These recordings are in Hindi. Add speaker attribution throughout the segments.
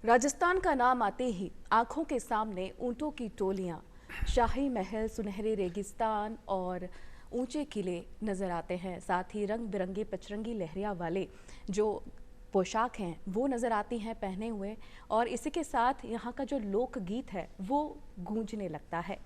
Speaker 1: राजस्थान का नाम आते ही आंखों के सामने ऊंटों की टोलियां, शाही महल, सुनहरे रेगिस्तान और ऊंचे किले नजर आते हैं। साथ ही रंग बिरंगे पचरंगी लहरिया वाले जो पोशाक हैं वो नज़र आती हैं पहने हुए, और इसी के साथ यहाँ का जो लोकगीत है वो गूंजने लगता है।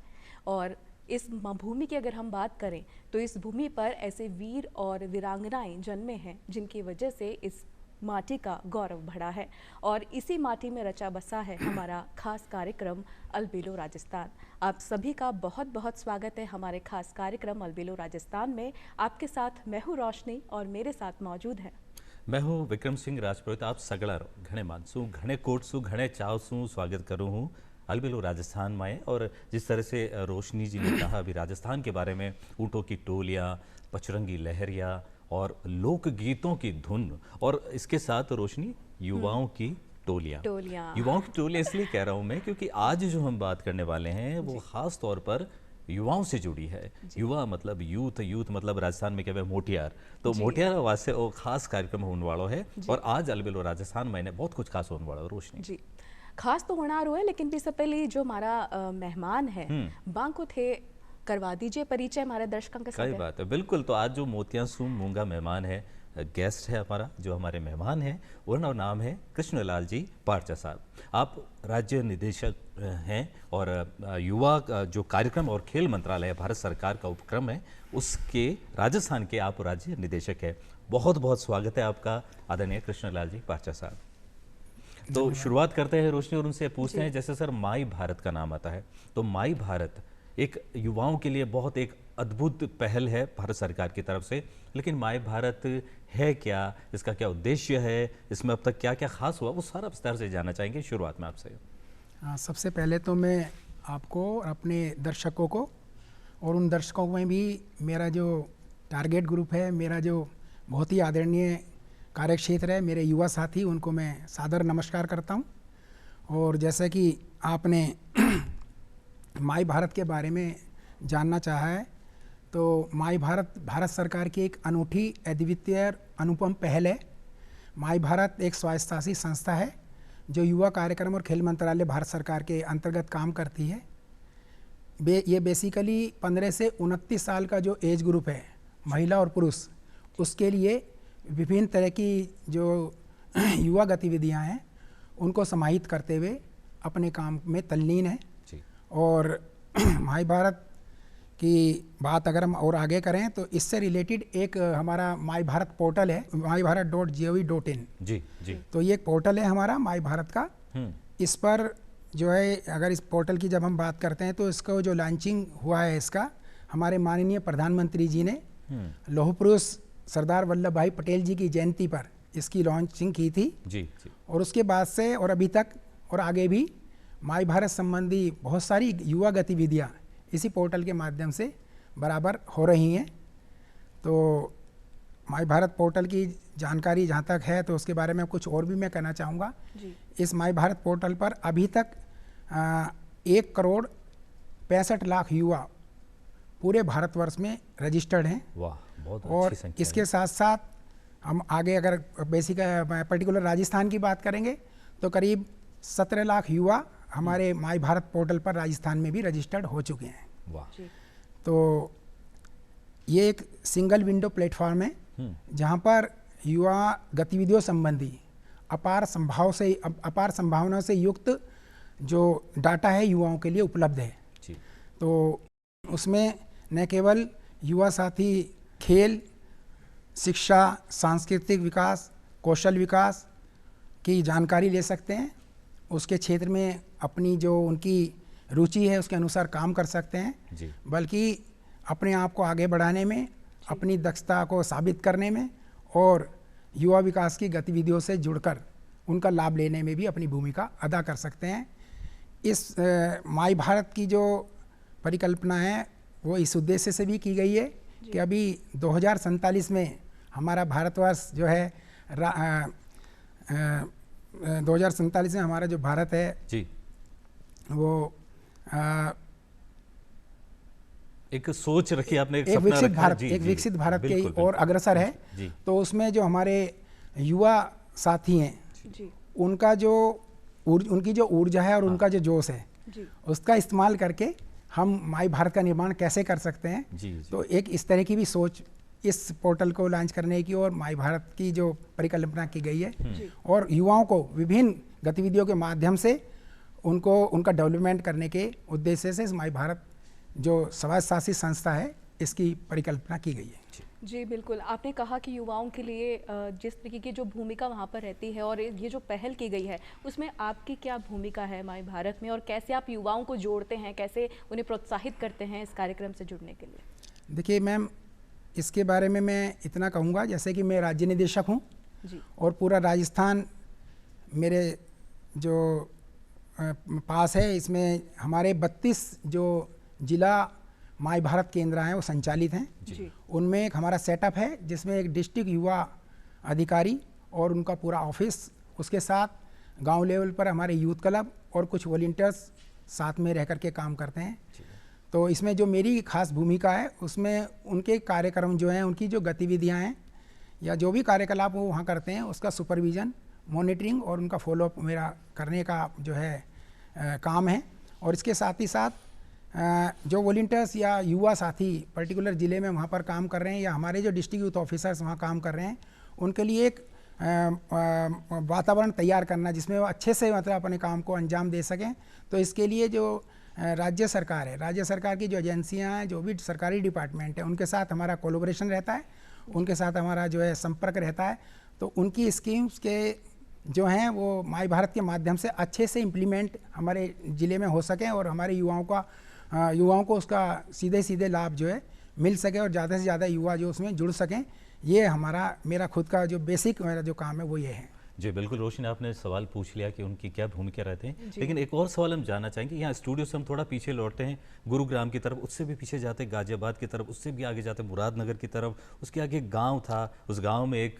Speaker 1: और इस भूमि की अगर हम बात करें तो इस भूमि पर ऐसे वीर और वीरांगनाएं जन्मे हैं जिनकी वजह से इस माटी का गौरव बढ़ा है, और इसी माटी में रचा बसा है हमारा खास कार्यक्रम अलबेलो राजस्थान। आप सभी का बहुत बहुत स्वागत है हमारे खास कार्यक्रम अलबेलो राजस्थान में। आपके साथ मैं हूँ रोशनी और मेरे साथ मौजूद है
Speaker 2: मैं हूँ विक्रम सिंह राजपुरोहित। आप सगड़ा घणे मानसू घणे कोटसू घणे चावसू स्वागत करूँ हूँ अलबेलो राजस्थान में। और जिस तरह से रोशनी जी ने कहा अभी राजस्थान के बारे में, ऊँटों की टोलियाँ, पचरंगी लहरिया और लोकगीतों की धुन, और इसके साथ रोशनी युवाओं की टोलियाँ। युवाओं की टोलियाँ इसलिए कह रहा हूँ मैं क्योंकि आज जो हम बात करने वाले हैं वो खास तौर पर युवाओं से जुड़ी है। युवा मतलब यूथ, यूथ मतलब राजस्थान में कहते हैं मोटियार, तो मोटियार वास्ते वो खास कार्यक्रम होने वालों है। और आज अलबेलो राजस्थान में बहुत कुछ खास होने वाला है रोशनी
Speaker 1: जी। खास तो होना रो है, लेकिन इससे पहले जो हमारा मेहमान है बांको थे करवा दीजिए परिचय हमारे दर्शकों के साथ।
Speaker 2: सही बात है, बिल्कुल। तो आज जो मोतियासू मूंगा मेहमान है, गेस्ट है हमारा, जो हमारे मेहमान हैं, उनका नाम है कृष्णलाल जी पारचा साहब। आप राज्य निदेशक हैं और युवा जो कार्यक्रम और खेल मंत्रालय भारत सरकार का उपक्रम है उसके राजस्थान के आप राज्य निदेशक हैं। बहुत बहुत स्वागत है आपका आदरणीय कृष्णलाल जी पारचा साहब। तो शुरुआत करते हैं रोशनी और उनसे पूछते हैं, जैसे सर माई भारत का नाम आता है, तो माई भारत एक युवाओं के लिए बहुत एक अद्भुत पहल है भारत सरकार की तरफ से, लेकिन माई भारत है क्या, इसका क्या उद्देश्य है, इसमें अब तक क्या क्या खास हुआ, वो सारा विस्तार से जानना चाहेंगे शुरुआत में आपसे।
Speaker 3: सबसे पहले तो मैं आपको, अपने दर्शकों को, और उन दर्शकों में भी मेरा जो टारगेट ग्रुप है, मेरा जो बहुत ही आदरणीय कार्यक्षेत्र है, मेरे युवा साथी, उनको मैं सादर नमस्कार करता हूँ। और जैसे कि आपने माई भारत के बारे में जानना चाहा है, तो माई भारत भारत सरकार की एक अनूठी, अद्वितीय, अनुपम पहल है। माई भारत एक स्वायत्तशासी संस्था है जो युवा कार्यक्रम और खेल मंत्रालय भारत सरकार के अंतर्गत काम करती है। ये बेसिकली 15 से 29 साल का जो एज ग्रुप है, महिला और पुरुष, उसके लिए विभिन्न तरह की जो युवा गतिविधियां हैं उनको समाहित करते हुए अपने काम में तल्लीन है। और माई भारत की बात अगर हम और आगे करें तो इससे रिलेटेड एक हमारा माई भारत पोर्टल है, myBharat.gov.in।
Speaker 2: जी जी।
Speaker 3: तो ये एक पोर्टल है हमारा माई भारत का। इस पर जो है, अगर इस पोर्टल की जब हम बात करते हैं तो इसका जो लॉन्चिंग हुआ है, इसका हमारे माननीय प्रधानमंत्री जी ने लौह पुरुष सरदार वल्लभ भाई पटेल जी की जयंती पर इसकी लॉन्चिंग की थी।
Speaker 2: जी जी।
Speaker 3: और उसके बाद से और अभी तक और आगे भी माई भारत संबंधी बहुत सारी युवा गतिविधियाँ इसी पोर्टल के माध्यम से बराबर हो रही हैं। तो माई भारत पोर्टल की जानकारी जहाँ तक है तो उसके बारे में कुछ और भी मैं कहना चाहूँगा। इस माई भारत पोर्टल पर अभी तक 1,65,00,000 युवा पूरे भारतवर्ष में रजिस्टर्ड हैं।
Speaker 2: वाह, बहुत
Speaker 3: और
Speaker 2: अच्छी संख्या
Speaker 3: इसके
Speaker 2: है।
Speaker 3: साथ साथ हम आगे अगर बेसिक पर्टिकुलर राजस्थान की बात करेंगे तो करीब 17 लाख युवा हमारे माई भारत पोर्टल पर राजस्थान में भी रजिस्टर्ड हो चुके हैं।
Speaker 2: वाह।
Speaker 3: तो ये एक सिंगल विंडो प्लेटफॉर्म है जहाँ पर युवा गतिविधियों संबंधी अपार संभावनाओं से युक्त जो डाटा है युवाओं के लिए उपलब्ध है।
Speaker 2: जी।
Speaker 3: तो उसमें न केवल युवा साथी खेल, शिक्षा, सांस्कृतिक विकास, कौशल विकास की जानकारी ले सकते हैं, उसके क्षेत्र में अपनी जो उनकी रुचि है उसके अनुसार काम कर सकते हैं, बल्कि अपने आप को आगे बढ़ाने में, अपनी दक्षता को साबित करने में और युवा विकास की गतिविधियों से जुड़कर उनका लाभ लेने में भी अपनी भूमिका अदा कर सकते हैं। इस माई भारत की जो परिकल्पना है वो इस उद्देश्य से भी की गई है कि अभी 2047 में हमारा भारतवर्ष जो है 2047 में हमारा जो भारत है
Speaker 2: जी, वो एक सोच रखी आपने, एक
Speaker 3: विकसित भारत, एक विकसित भारत के और अग्रसर है। तो उसमें जो हमारे युवा साथी हैं उनका जो उनकी जो ऊर्जा है और उनका जो जोश है
Speaker 1: जी
Speaker 3: उसका इस्तेमाल करके हम माई भारत का निर्माण कैसे कर सकते हैं।
Speaker 2: जी जी
Speaker 3: तो एक इस तरह की भी सोच इस पोर्टल को लॉन्च करने की और माई भारत की जो परिकल्पना की गई है
Speaker 1: जी
Speaker 3: और युवाओं को विभिन्न गतिविधियों के माध्यम से उनको उनका डेवलपमेंट करने के उद्देश्य से इस माई भारत जो समाज शासित संस्था है इसकी परिकल्पना की गई है।
Speaker 1: जी बिल्कुल, आपने कहा कि युवाओं के लिए जिस तरीके की जो भूमिका वहाँ पर रहती है और ये जो पहल की गई है उसमें आपकी क्या भूमिका है माई भारत में, और कैसे आप युवाओं को जोड़ते हैं, कैसे उन्हें प्रोत्साहित करते हैं इस कार्यक्रम से जुड़ने के लिए?
Speaker 3: देखिए मैम, इसके बारे में मैं इतना कहूँगा जैसे कि मैं राज्य निदेशक हूँ
Speaker 1: जी
Speaker 3: और पूरा राजस्थान मेरे जो पास है, इसमें हमारे 32 जो जिला माई भारत केंद्र हैं वो संचालित हैं।
Speaker 1: जी
Speaker 3: उनमें एक हमारा सेटअप है जिसमें एक डिस्ट्रिक्ट युवा अधिकारी और उनका पूरा ऑफिस, उसके साथ गांव लेवल पर हमारे यूथ क्लब और कुछ वॉलंटियर्स साथ में रह कर के काम करते हैं। तो इसमें जो मेरी खास भूमिका है उसमें उनके कार्यक्रम जो हैं, उनकी जो गतिविधियां हैं या जो भी कार्यकलाप वो वहाँ करते हैं उसका सुपरविज़न, मॉनिटरिंग और उनका फॉलोअप मेरा करने का जो है काम है। और इसके साथ ही साथ जो वॉलंटियर्स या युवा साथी पर्टिकुलर ज़िले में वहाँ पर काम कर रहे हैं या हमारे जो डिस्ट्रिक्ट यूथ ऑफिसर्स वहाँ काम कर रहे हैं, उनके लिए एक वातावरण तैयार करना जिसमें वो अच्छे से मतलब अपने काम को अंजाम दे सकें। तो इसके लिए जो राज्य सरकार है, राज्य सरकार की जो एजेंसियां हैं, जो भी सरकारी डिपार्टमेंट है, उनके साथ हमारा कोलैबोरेशन रहता है, उनके साथ हमारा जो है संपर्क रहता है। तो उनकी स्कीम्स के जो हैं वो माई भारत के माध्यम से अच्छे से इम्प्लीमेंट हमारे ज़िले में हो सकें और हमारे युवाओं को उसका सीधे सीधे लाभ जो है मिल सके और ज़्यादा से ज़्यादा युवा जो उसमें जुड़ सकें। ये मेरा खुद का जो बेसिक मेरा जो काम है वो ये है।
Speaker 2: जी बिल्कुल, रोशनी आपने सवाल पूछ लिया कि उनकी क्या भूमिका रहते हैं, लेकिन एक और सवाल हम जानना चाहेंगे। यहाँ स्टूडियो से हम थोड़ा पीछे लौटते हैं, गुरुग्राम की तरफ, उससे भी पीछे जाते हैं गाजियाबाद की तरफ, उससे भी आगे जाते हैं मुरादनगर की तरफ, उसके आगे एक गाँव था, उस गाँव में एक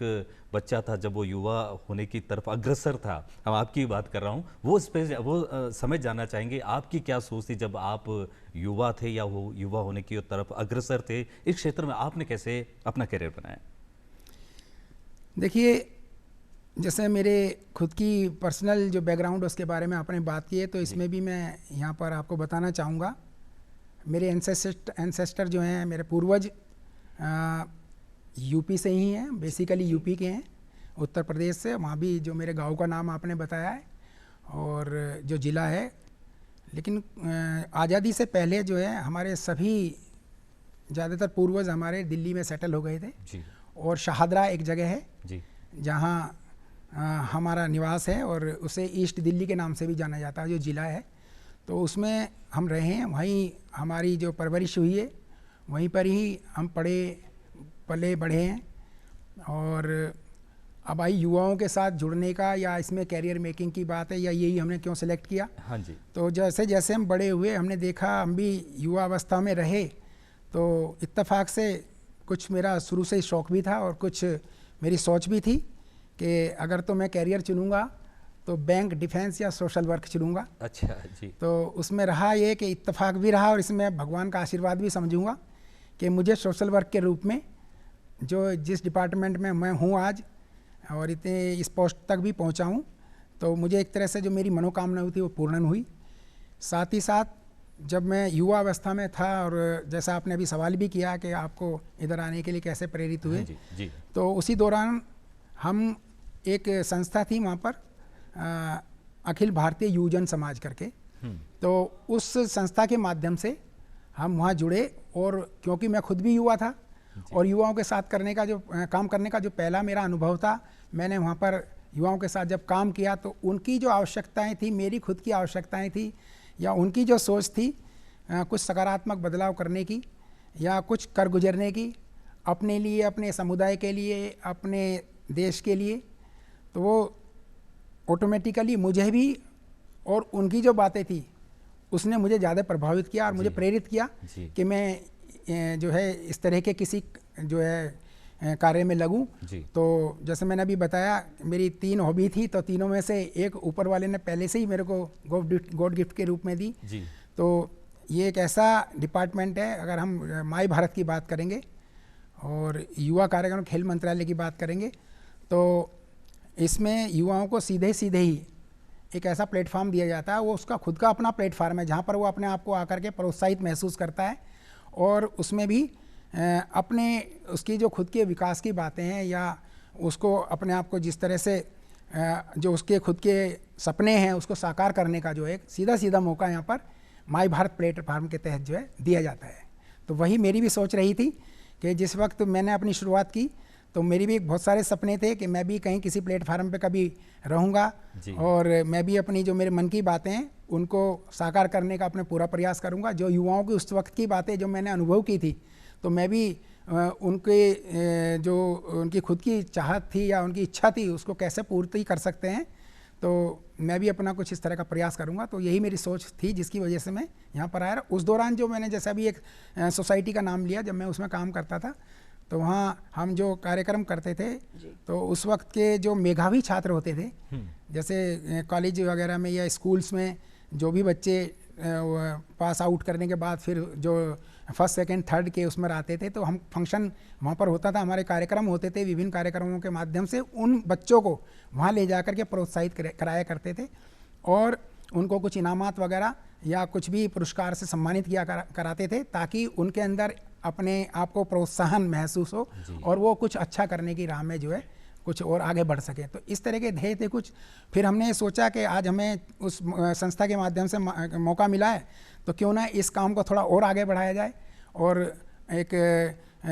Speaker 2: बच्चा था जब वो युवा होने की तरफ अग्रसर था। हम आपकी बात कर रहा हूँ, वो समय जानना चाहेंगे आपकी क्या सोच थी जब आप युवा थे या वो युवा होने की तरफ अग्रसर थे, इस क्षेत्र में आपने कैसे अपना करियर बनाया?
Speaker 3: देखिए, जैसे मेरे खुद की पर्सनल जो बैकग्राउंड उसके बारे में आपने बात की है, तो इसमें भी मैं यहाँ पर आपको बताना चाहूँगा। मेरे एंसेस्टर जो हैं, मेरे पूर्वज यूपी से ही हैं, बेसिकली यूपी के हैं, उत्तर प्रदेश से। वहाँ भी जो मेरे गांव का नाम आपने बताया है और जो ज़िला है, लेकिन आज़ादी से पहले जो है हमारे सभी ज़्यादातर पूर्वज हमारे दिल्ली में सेटल हो गए थे
Speaker 2: जी
Speaker 3: और शाहदरा एक जगह है
Speaker 2: जी
Speaker 3: जहाँ हमारा निवास है और उसे ईस्ट दिल्ली के नाम से भी जाना जाता है, जो ज़िला है। तो उसमें हम रहे हैं, वहीं हमारी जो परवरिश हुई है, वहीं पर ही हम पले बढ़े हैं। और अब आई युवाओं के साथ जुड़ने का या इसमें कैरियर मेकिंग की बात है या यही हमने क्यों सेलेक्ट किया।
Speaker 2: हाँ जी,
Speaker 3: तो जैसे जैसे हम बड़े हुए हमने देखा, हम भी युवा अवस्था में रहे, तो इत्तेफाक से कुछ मेरा शुरू से ही शौक़ भी था और कुछ मेरी सोच भी थी कि अगर तो मैं कैरियर चुनूँगा तो बैंक, डिफेंस या सोशल वर्क चुनूँगा।
Speaker 2: अच्छा जी।
Speaker 3: तो उसमें रहा ये कि इत्तेफाक भी रहा और इसमें भगवान का आशीर्वाद भी समझूंगा कि मुझे सोशल वर्क के रूप में जो जिस डिपार्टमेंट में मैं हूँ आज और इतने इस पोस्ट तक भी पहुँचा हूँ, तो मुझे एक तरह से जो मेरी मनोकामना हुई थी वो पूर्ण हुई। साथ ही साथ जब मैं युवा अवस्था में था और जैसा आपने अभी सवाल भी किया कि आपको इधर आने के लिए कैसे प्रेरित हुए,
Speaker 2: जी जी।
Speaker 3: तो उसी दौरान हम एक संस्था थी वहाँ पर अखिल भारतीय युवजन समाज करके, तो उस संस्था के माध्यम से हम वहाँ जुड़े। और क्योंकि मैं खुद भी युवा था और युवाओं के साथ काम करने का जो पहला मेरा अनुभव था, मैंने वहाँ पर युवाओं के साथ जब काम किया तो उनकी जो आवश्यकताएं थी, मेरी खुद की आवश्यकताएं थी या उनकी जो सोच थी कुछ सकारात्मक बदलाव करने की या कुछ कर गुजरने की अपने लिए, अपने समुदाय के लिए, अपने देश के लिए, तो वो ऑटोमेटिकली मुझे भी और उनकी जो बातें थी उसने मुझे ज़्यादा प्रभावित किया और मुझे प्रेरित किया कि मैं जो है इस तरह के किसी जो है कार्य में लगूं। तो जैसे मैंने अभी बताया, मेरी 3 हॉबी थी, तो तीनों में से एक ऊपर वाले ने पहले से ही मेरे को गॉड गिफ्ट के रूप में दी। तो ये एक ऐसा डिपार्टमेंट है, अगर हम माई भारत की बात करेंगे और युवा कार्यक्रम खेल मंत्रालय की बात करेंगे, तो इसमें युवाओं को सीधे ही एक ऐसा प्लेटफॉर्म दिया जाता है, वो उसका खुद का अपना प्लेटफॉर्म है जहाँ पर वो अपने आप को आकर के प्रोत्साहित महसूस करता है और उसमें भी अपने उसकी जो खुद के विकास की बातें हैं या उसको अपने आप को जिस तरह से जो उसके खुद के सपने हैं उसको साकार करने का जो एक सीधा सीधा मौका यहाँ पर माई भारत प्लेटफार्म के तहत जो है दिया जाता है। तो वही मेरी भी सोच रही थी कि जिस वक्त मैंने अपनी शुरुआत की तो मेरी भी बहुत सारे सपने थे कि मैं भी कहीं किसी प्लेटफार्म पे कभी रहूँगा और मैं भी अपनी जो मेरे मन की बातें हैं उनको साकार करने का अपने पूरा प्रयास करूँगा। जो युवाओं की उस वक्त की बातें जो मैंने अनुभव की थी तो मैं भी उनके जो उनकी खुद की चाहत थी या उनकी इच्छा थी उसको कैसे पूर्ति कर सकते हैं, तो मैं भी अपना कुछ इस तरह का प्रयास करूंगा। तो यही मेरी सोच थी जिसकी वजह से मैं यहाँ पर आया। उस दौरान जो मैंने जैसा भी एक सोसाइटी का नाम लिया, जब मैं उसमें काम करता था तो वहाँ हम जो कार्यक्रम करते थे तो उस वक्त के जो मेधावी छात्र होते थे, जैसे कॉलेज वगैरह में या स्कूल्स में जो भी बच्चे पास आउट करने के बाद फिर जो फर्स्ट सेकंड थर्ड के उसमें आते थे, तो हम फंक्शन वहाँ पर होता था, हमारे कार्यक्रम होते थे, विभिन्न कार्यक्रमों के माध्यम से उन बच्चों को वहाँ ले जा कर के प्रोत्साहित कराया करते थे और उनको कुछ इनामात वगैरह या कुछ भी पुरस्कार से सम्मानित किया कराते थे ताकि उनके अंदर अपने आप को प्रोत्साहन महसूस हो और वो कुछ अच्छा करने की राह में जो है कुछ और आगे बढ़ सके। तो इस तरह के ध्येय थे कुछ। फिर हमने सोचा कि आज हमें उस संस्था के माध्यम से मौका मिला है तो क्यों ना इस काम को थोड़ा और आगे बढ़ाया जाए। और एक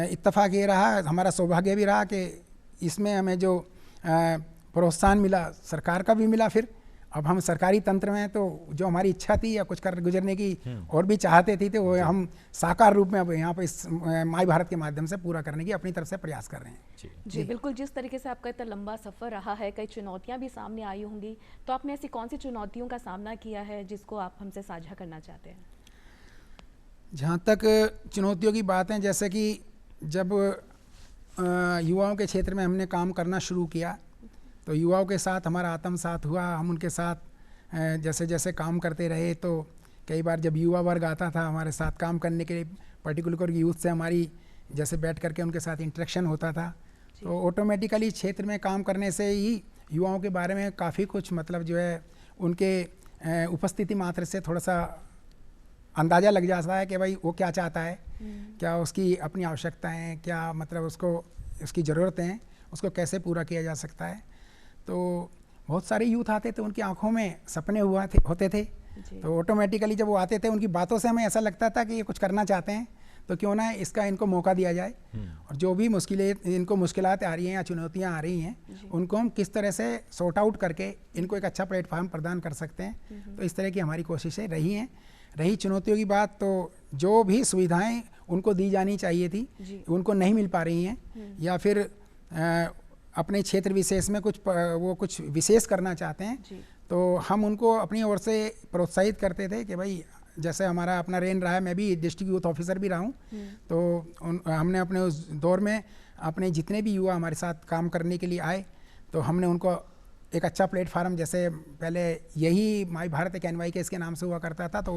Speaker 3: इत्तेफाक ये रहा, हमारा सौभाग्य भी रहा कि इसमें हमें जो प्रोत्साहन मिला सरकार का भी मिला। फिर अब हम सरकारी तंत्र में तो जो हमारी इच्छा थी या कुछ कर गुजरने की और भी चाहते थी तो वो हम साकार रूप में अब यहाँ पर इस माई भारत के माध्यम से पूरा करने की अपनी तरफ से प्रयास कर रहे हैं।
Speaker 1: जी बिल्कुल, जिस तरीके से आपका इतना लंबा सफ़र रहा है, कई चुनौतियाँ भी सामने आई होंगी, तो आपने ऐसी कौन सी चुनौतियों का सामना किया है जिसको आप हमसे साझा करना चाहते हैं?
Speaker 3: जहाँ तक चुनौतियों की बात है, जैसे कि जब युवाओं के क्षेत्र में हमने काम करना शुरू किया तो युवाओं के साथ हमारा आत्मसात हुआ। हम उनके साथ जैसे जैसे काम करते रहे तो कई बार जब युवा वर्ग आता था हमारे साथ काम करने के लिए, पर्टिकुलर यूथ से हमारी जैसे बैठ करके उनके साथ इंटरेक्शन होता था, तो ऑटोमेटिकली क्षेत्र में काम करने से ही युवाओं के बारे में काफ़ी कुछ मतलब जो है उनके उपस्थिति मात्र से थोड़ा सा अंदाज़ा लग जाता है कि भाई वो क्या चाहता है, क्या उसकी अपनी आवश्यकताएं, क्या मतलब उसको उसकी ज़रूरतें हैं, उसको कैसे पूरा किया जा सकता है। तो बहुत सारे यूथ आते थे, उनकी आंखों में सपने होते थे, तो ऑटोमेटिकली जब वो आते थे उनकी बातों से हमें ऐसा लगता था कि ये कुछ करना चाहते हैं तो क्यों ना इसका इनको मौका दिया जाए और जो भी इनको मुश्किलात आ रही हैं या चुनौतियां आ रही हैं उनको हम किस तरह से सॉर्ट आउट करके इनको एक अच्छा प्लेटफॉर्म प्रदान कर सकते हैं। तो इस तरह की हमारी कोशिशें रही हैं। रही चुनौतियों की बात, तो जो भी सुविधाएं उनको दी जानी चाहिए थी उनको नहीं मिल पा रही हैं या फिर अपने क्षेत्र विशेष में कुछ विशेष करना चाहते हैं तो हम उनको अपनी ओर से प्रोत्साहित करते थे कि भाई जैसे हमारा अपना रेन रहा है, मैं भी डिस्ट्रिक्ट यूथ ऑफिसर भी रहा हूँ, तो हमने अपने उस दौर में अपने जितने भी युवा हमारे साथ काम करने के लिए आए तो हमने उनको एक अच्छा प्लेटफार्म, जैसे पहले यही माई भारत एक NYK के नाम से हुआ करता था, तो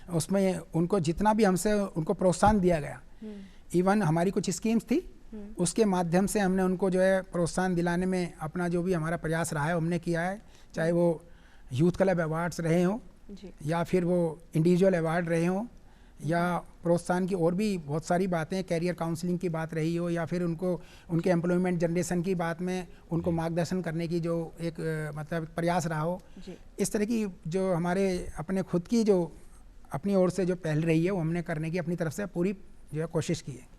Speaker 3: उसमें उनको जितना भी हमसे उनको प्रोत्साहन दिया गया, इवन हमारी कुछ स्कीम्स थी उसके माध्यम से हमने उनको जो है प्रोत्साहन दिलाने में अपना जो भी हमारा प्रयास रहा है हमने किया है, चाहे वो यूथ क्लब अवार्ड्स रहे हों या फिर वो इंडिविजुअल अवार्ड रहे हों या प्रोत्साहन की और भी बहुत सारी बातें, कैरियर काउंसलिंग की बात रही हो या फिर उनके एम्प्लॉयमेंट जनरेशन की बात में उनको मार्गदर्शन करने की जो एक मतलब प्रयास रहा हो। इस तरह की जो हमारे अपने खुद की जो अपनी ओर से जो पहल रही है वो हमने करने की अपनी तरफ से पूरी जो है कोशिश की है।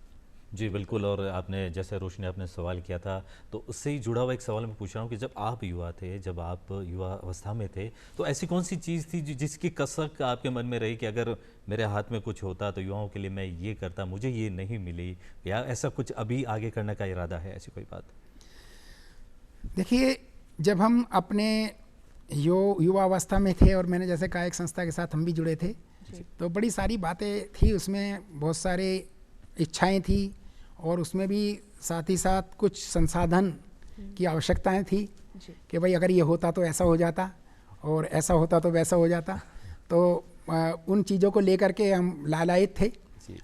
Speaker 2: जी बिल्कुल। और आपने जैसे रोशनी आपने सवाल किया था तो उससे ही जुड़ा हुआ एक सवाल मैं पूछ रहा हूँ कि जब आप युवा थे, जब आप युवा अवस्था में थे, तो ऐसी कौन सी चीज़ थी जिसकी कसक आपके मन में रही कि अगर मेरे हाथ में कुछ होता तो युवाओं के लिए मैं ये करता, मुझे ये नहीं मिली, या ऐसा कुछ अभी आगे करने का इरादा है, ऐसी कोई बात?
Speaker 3: देखिए, जब हम अपने युवा अवस्था में थे और मैंने जैसे कहा एक संस्था के साथ हम भी जुड़े थे, तो बड़ी सारी बातें थी, उसमें बहुत सारे इच्छाएं थी और उसमें भी साथ ही साथ कुछ संसाधन की आवश्यकताएं थी कि भाई अगर ये होता तो ऐसा हो जाता और ऐसा होता तो वैसा हो जाता। तो उन चीज़ों को लेकर के हम लालायित थे।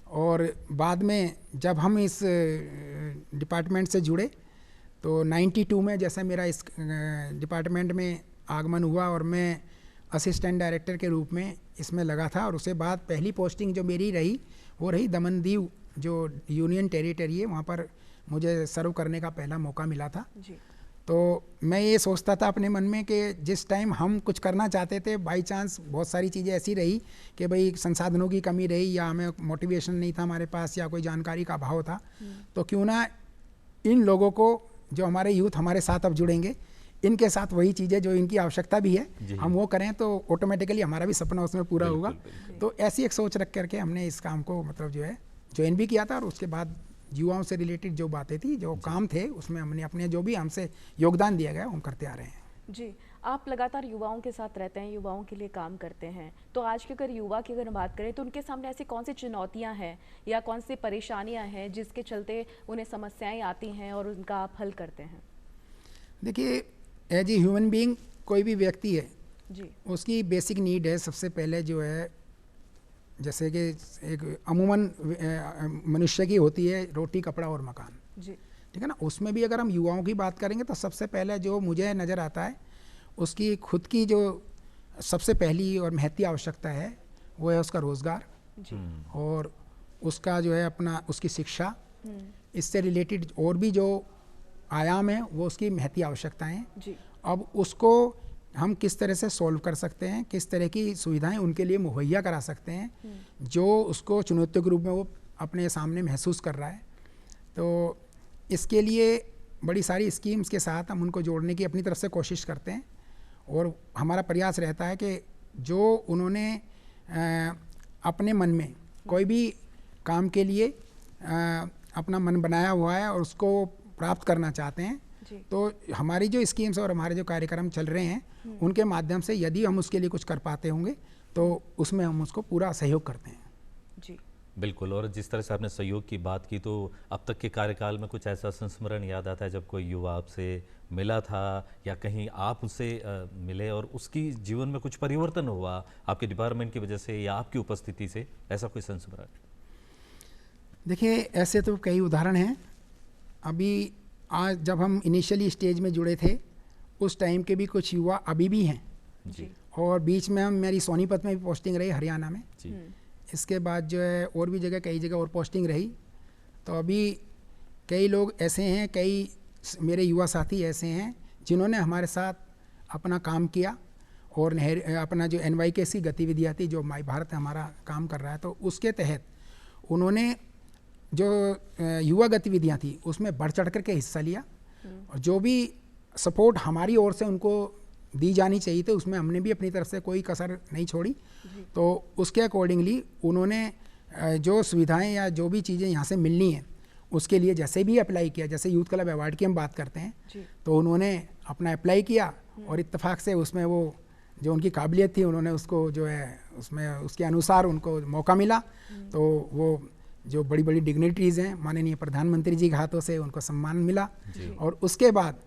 Speaker 3: और बाद में जब हम इस डिपार्टमेंट से जुड़े तो 92 में जैसे मेरा इस डिपार्टमेंट में आगमन हुआ और मैं असिस्टेंट डायरेक्टर के रूप में इसमें लगा था। और उसके बाद पहली पोस्टिंग जो मेरी रही वो रही दमन दीव, जो यूनियन टेरिटरी है, वहाँ पर मुझे सर्व करने का पहला मौका मिला था
Speaker 1: जी।
Speaker 3: तो मैं ये सोचता था अपने मन में कि जिस टाइम हम कुछ करना चाहते थे, बाई चांस बहुत सारी चीज़ें ऐसी रही कि भाई संसाधनों की कमी रही या हमें मोटिवेशन नहीं था हमारे पास या कोई जानकारी का अभाव था, तो क्यों ना इन लोगों को, जो हमारे यूथ हमारे साथ अब जुड़ेंगे, इनके साथ वही चीज़ें जो इनकी आवश्यकता भी है हम वो करें तो ऑटोमेटिकली हमारा भी सपना उसमें पूरा होगा। तो ऐसी एक सोच रख करके हमने इस काम को मतलब जो है ज्वाइन भी किया था। और उसके बाद युवाओं से रिलेटेड जो बातें थी, जो काम थे, उसमें हमने अपने जो भी हमसे योगदान दिया गया हम करते आ रहे हैं।
Speaker 1: जी, आप लगातार युवाओं के साथ रहते हैं, युवाओं के लिए काम करते हैं, तो आज के अगर युवा की अगर बात करें तो उनके सामने ऐसी कौन सी चुनौतियां हैं या कौन सी परेशानियां हैं जिसके चलते उन्हें समस्याएं आती हैं और उनका आप हल करते हैं?
Speaker 3: देखिए, एज ए ह्यूमन बीइंग कोई भी व्यक्ति है
Speaker 1: जी।
Speaker 3: उसकी बेसिक नीड है सबसे पहले जो है, जैसे कि एक अमूमन मनुष्य की होती है रोटी, कपड़ा और मकान,
Speaker 1: जी।
Speaker 3: ठीक है ना। उसमें भी अगर हम युवाओं की बात करेंगे तो सबसे पहले जो मुझे नज़र आता है उसकी खुद की जो सबसे पहली और महत्ती आवश्यकता है वो है उसका रोज़गार
Speaker 1: जी।
Speaker 3: और उसका जो है अपना उसकी शिक्षा, इससे रिलेटेड और भी जो आयाम है वो उसकी महत्ती आवश्यकताएं हैं।
Speaker 1: जी।
Speaker 3: अब उसको हम किस तरह से सॉल्व कर सकते हैं, किस तरह की सुविधाएं उनके लिए मुहैया करा सकते हैं जो उसको चुनौतियों के रूप में वो अपने सामने महसूस कर रहा है। तो इसके लिए बड़ी सारी स्कीम्स के साथ हम उनको जोड़ने की अपनी तरफ से कोशिश करते हैं और हमारा प्रयास रहता है कि जो उन्होंने अपने मन में कोई भी काम के लिए अपना मन बनाया हुआ है और उसको प्राप्त करना चाहते हैं, तो हमारी जो स्कीम्स और हमारे जो कार्यक्रम चल रहे हैं उनके माध्यम से यदि हम उसके लिए कुछ कर पाते होंगे तो उसमें हम उसको पूरा सहयोग करते हैं।
Speaker 1: जी,
Speaker 2: बिल्कुल। और जिस तरह से आपने सहयोग की बात की, तो अब तक के कार्यकाल में कुछ ऐसा संस्मरण याद आता है जब कोई युवा आपसे मिला था या कहीं आप उससे मिले और उसकी जीवन में कुछ परिवर्तन हुआ आपके डिपार्टमेंट की वजह से या आपकी उपस्थिति से, ऐसा कोई संस्मरण?
Speaker 3: देखिए, ऐसे तो कई उदाहरण हैं। अभी आज जब हम इनिशियली स्टेज में जुड़े थे उस टाइम के भी कुछ युवा अभी भी हैं
Speaker 2: जी।
Speaker 3: और बीच में हम मेरी सोनीपत में भी पोस्टिंग रही, हरियाणा में।
Speaker 2: जी।
Speaker 3: इसके बाद जो है और भी जगह, कई जगह और पोस्टिंग रही। तो अभी कई लोग ऐसे हैं, कई मेरे युवा साथी ऐसे हैं जिन्होंने हमारे साथ अपना काम किया और अपना जो NYKC गतिविधियाँ थी, जो माई भारत हमारा काम कर रहा है, तो उसके तहत उन्होंने जो युवा गतिविधियाँ थी उसमें बढ़ चढ़ कर के हिस्सा लिया और जो भी सपोर्ट हमारी ओर से उनको दी जानी चाहिए थी उसमें हमने भी अपनी तरफ से कोई कसर नहीं छोड़ी। तो उसके अकॉर्डिंगली उन्होंने जो सुविधाएं या जो भी चीज़ें यहाँ से मिलनी हैं उसके लिए जैसे भी अप्लाई किया, जैसे यूथ क्लब अवार्ड की हम बात करते हैं, तो उन्होंने अपना अप्लाई किया और इत्तेफाक से उसमें वो जो उनकी काबिलियत थी उन्होंने उसको जो है उसमें उसके अनुसार उनको मौका मिला। तो वो जो बड़ी बड़ी डिग्निटरीज़ हैं, माननीय प्रधानमंत्री जी के हाथों से उनको सम्मान मिला। और उसके बाद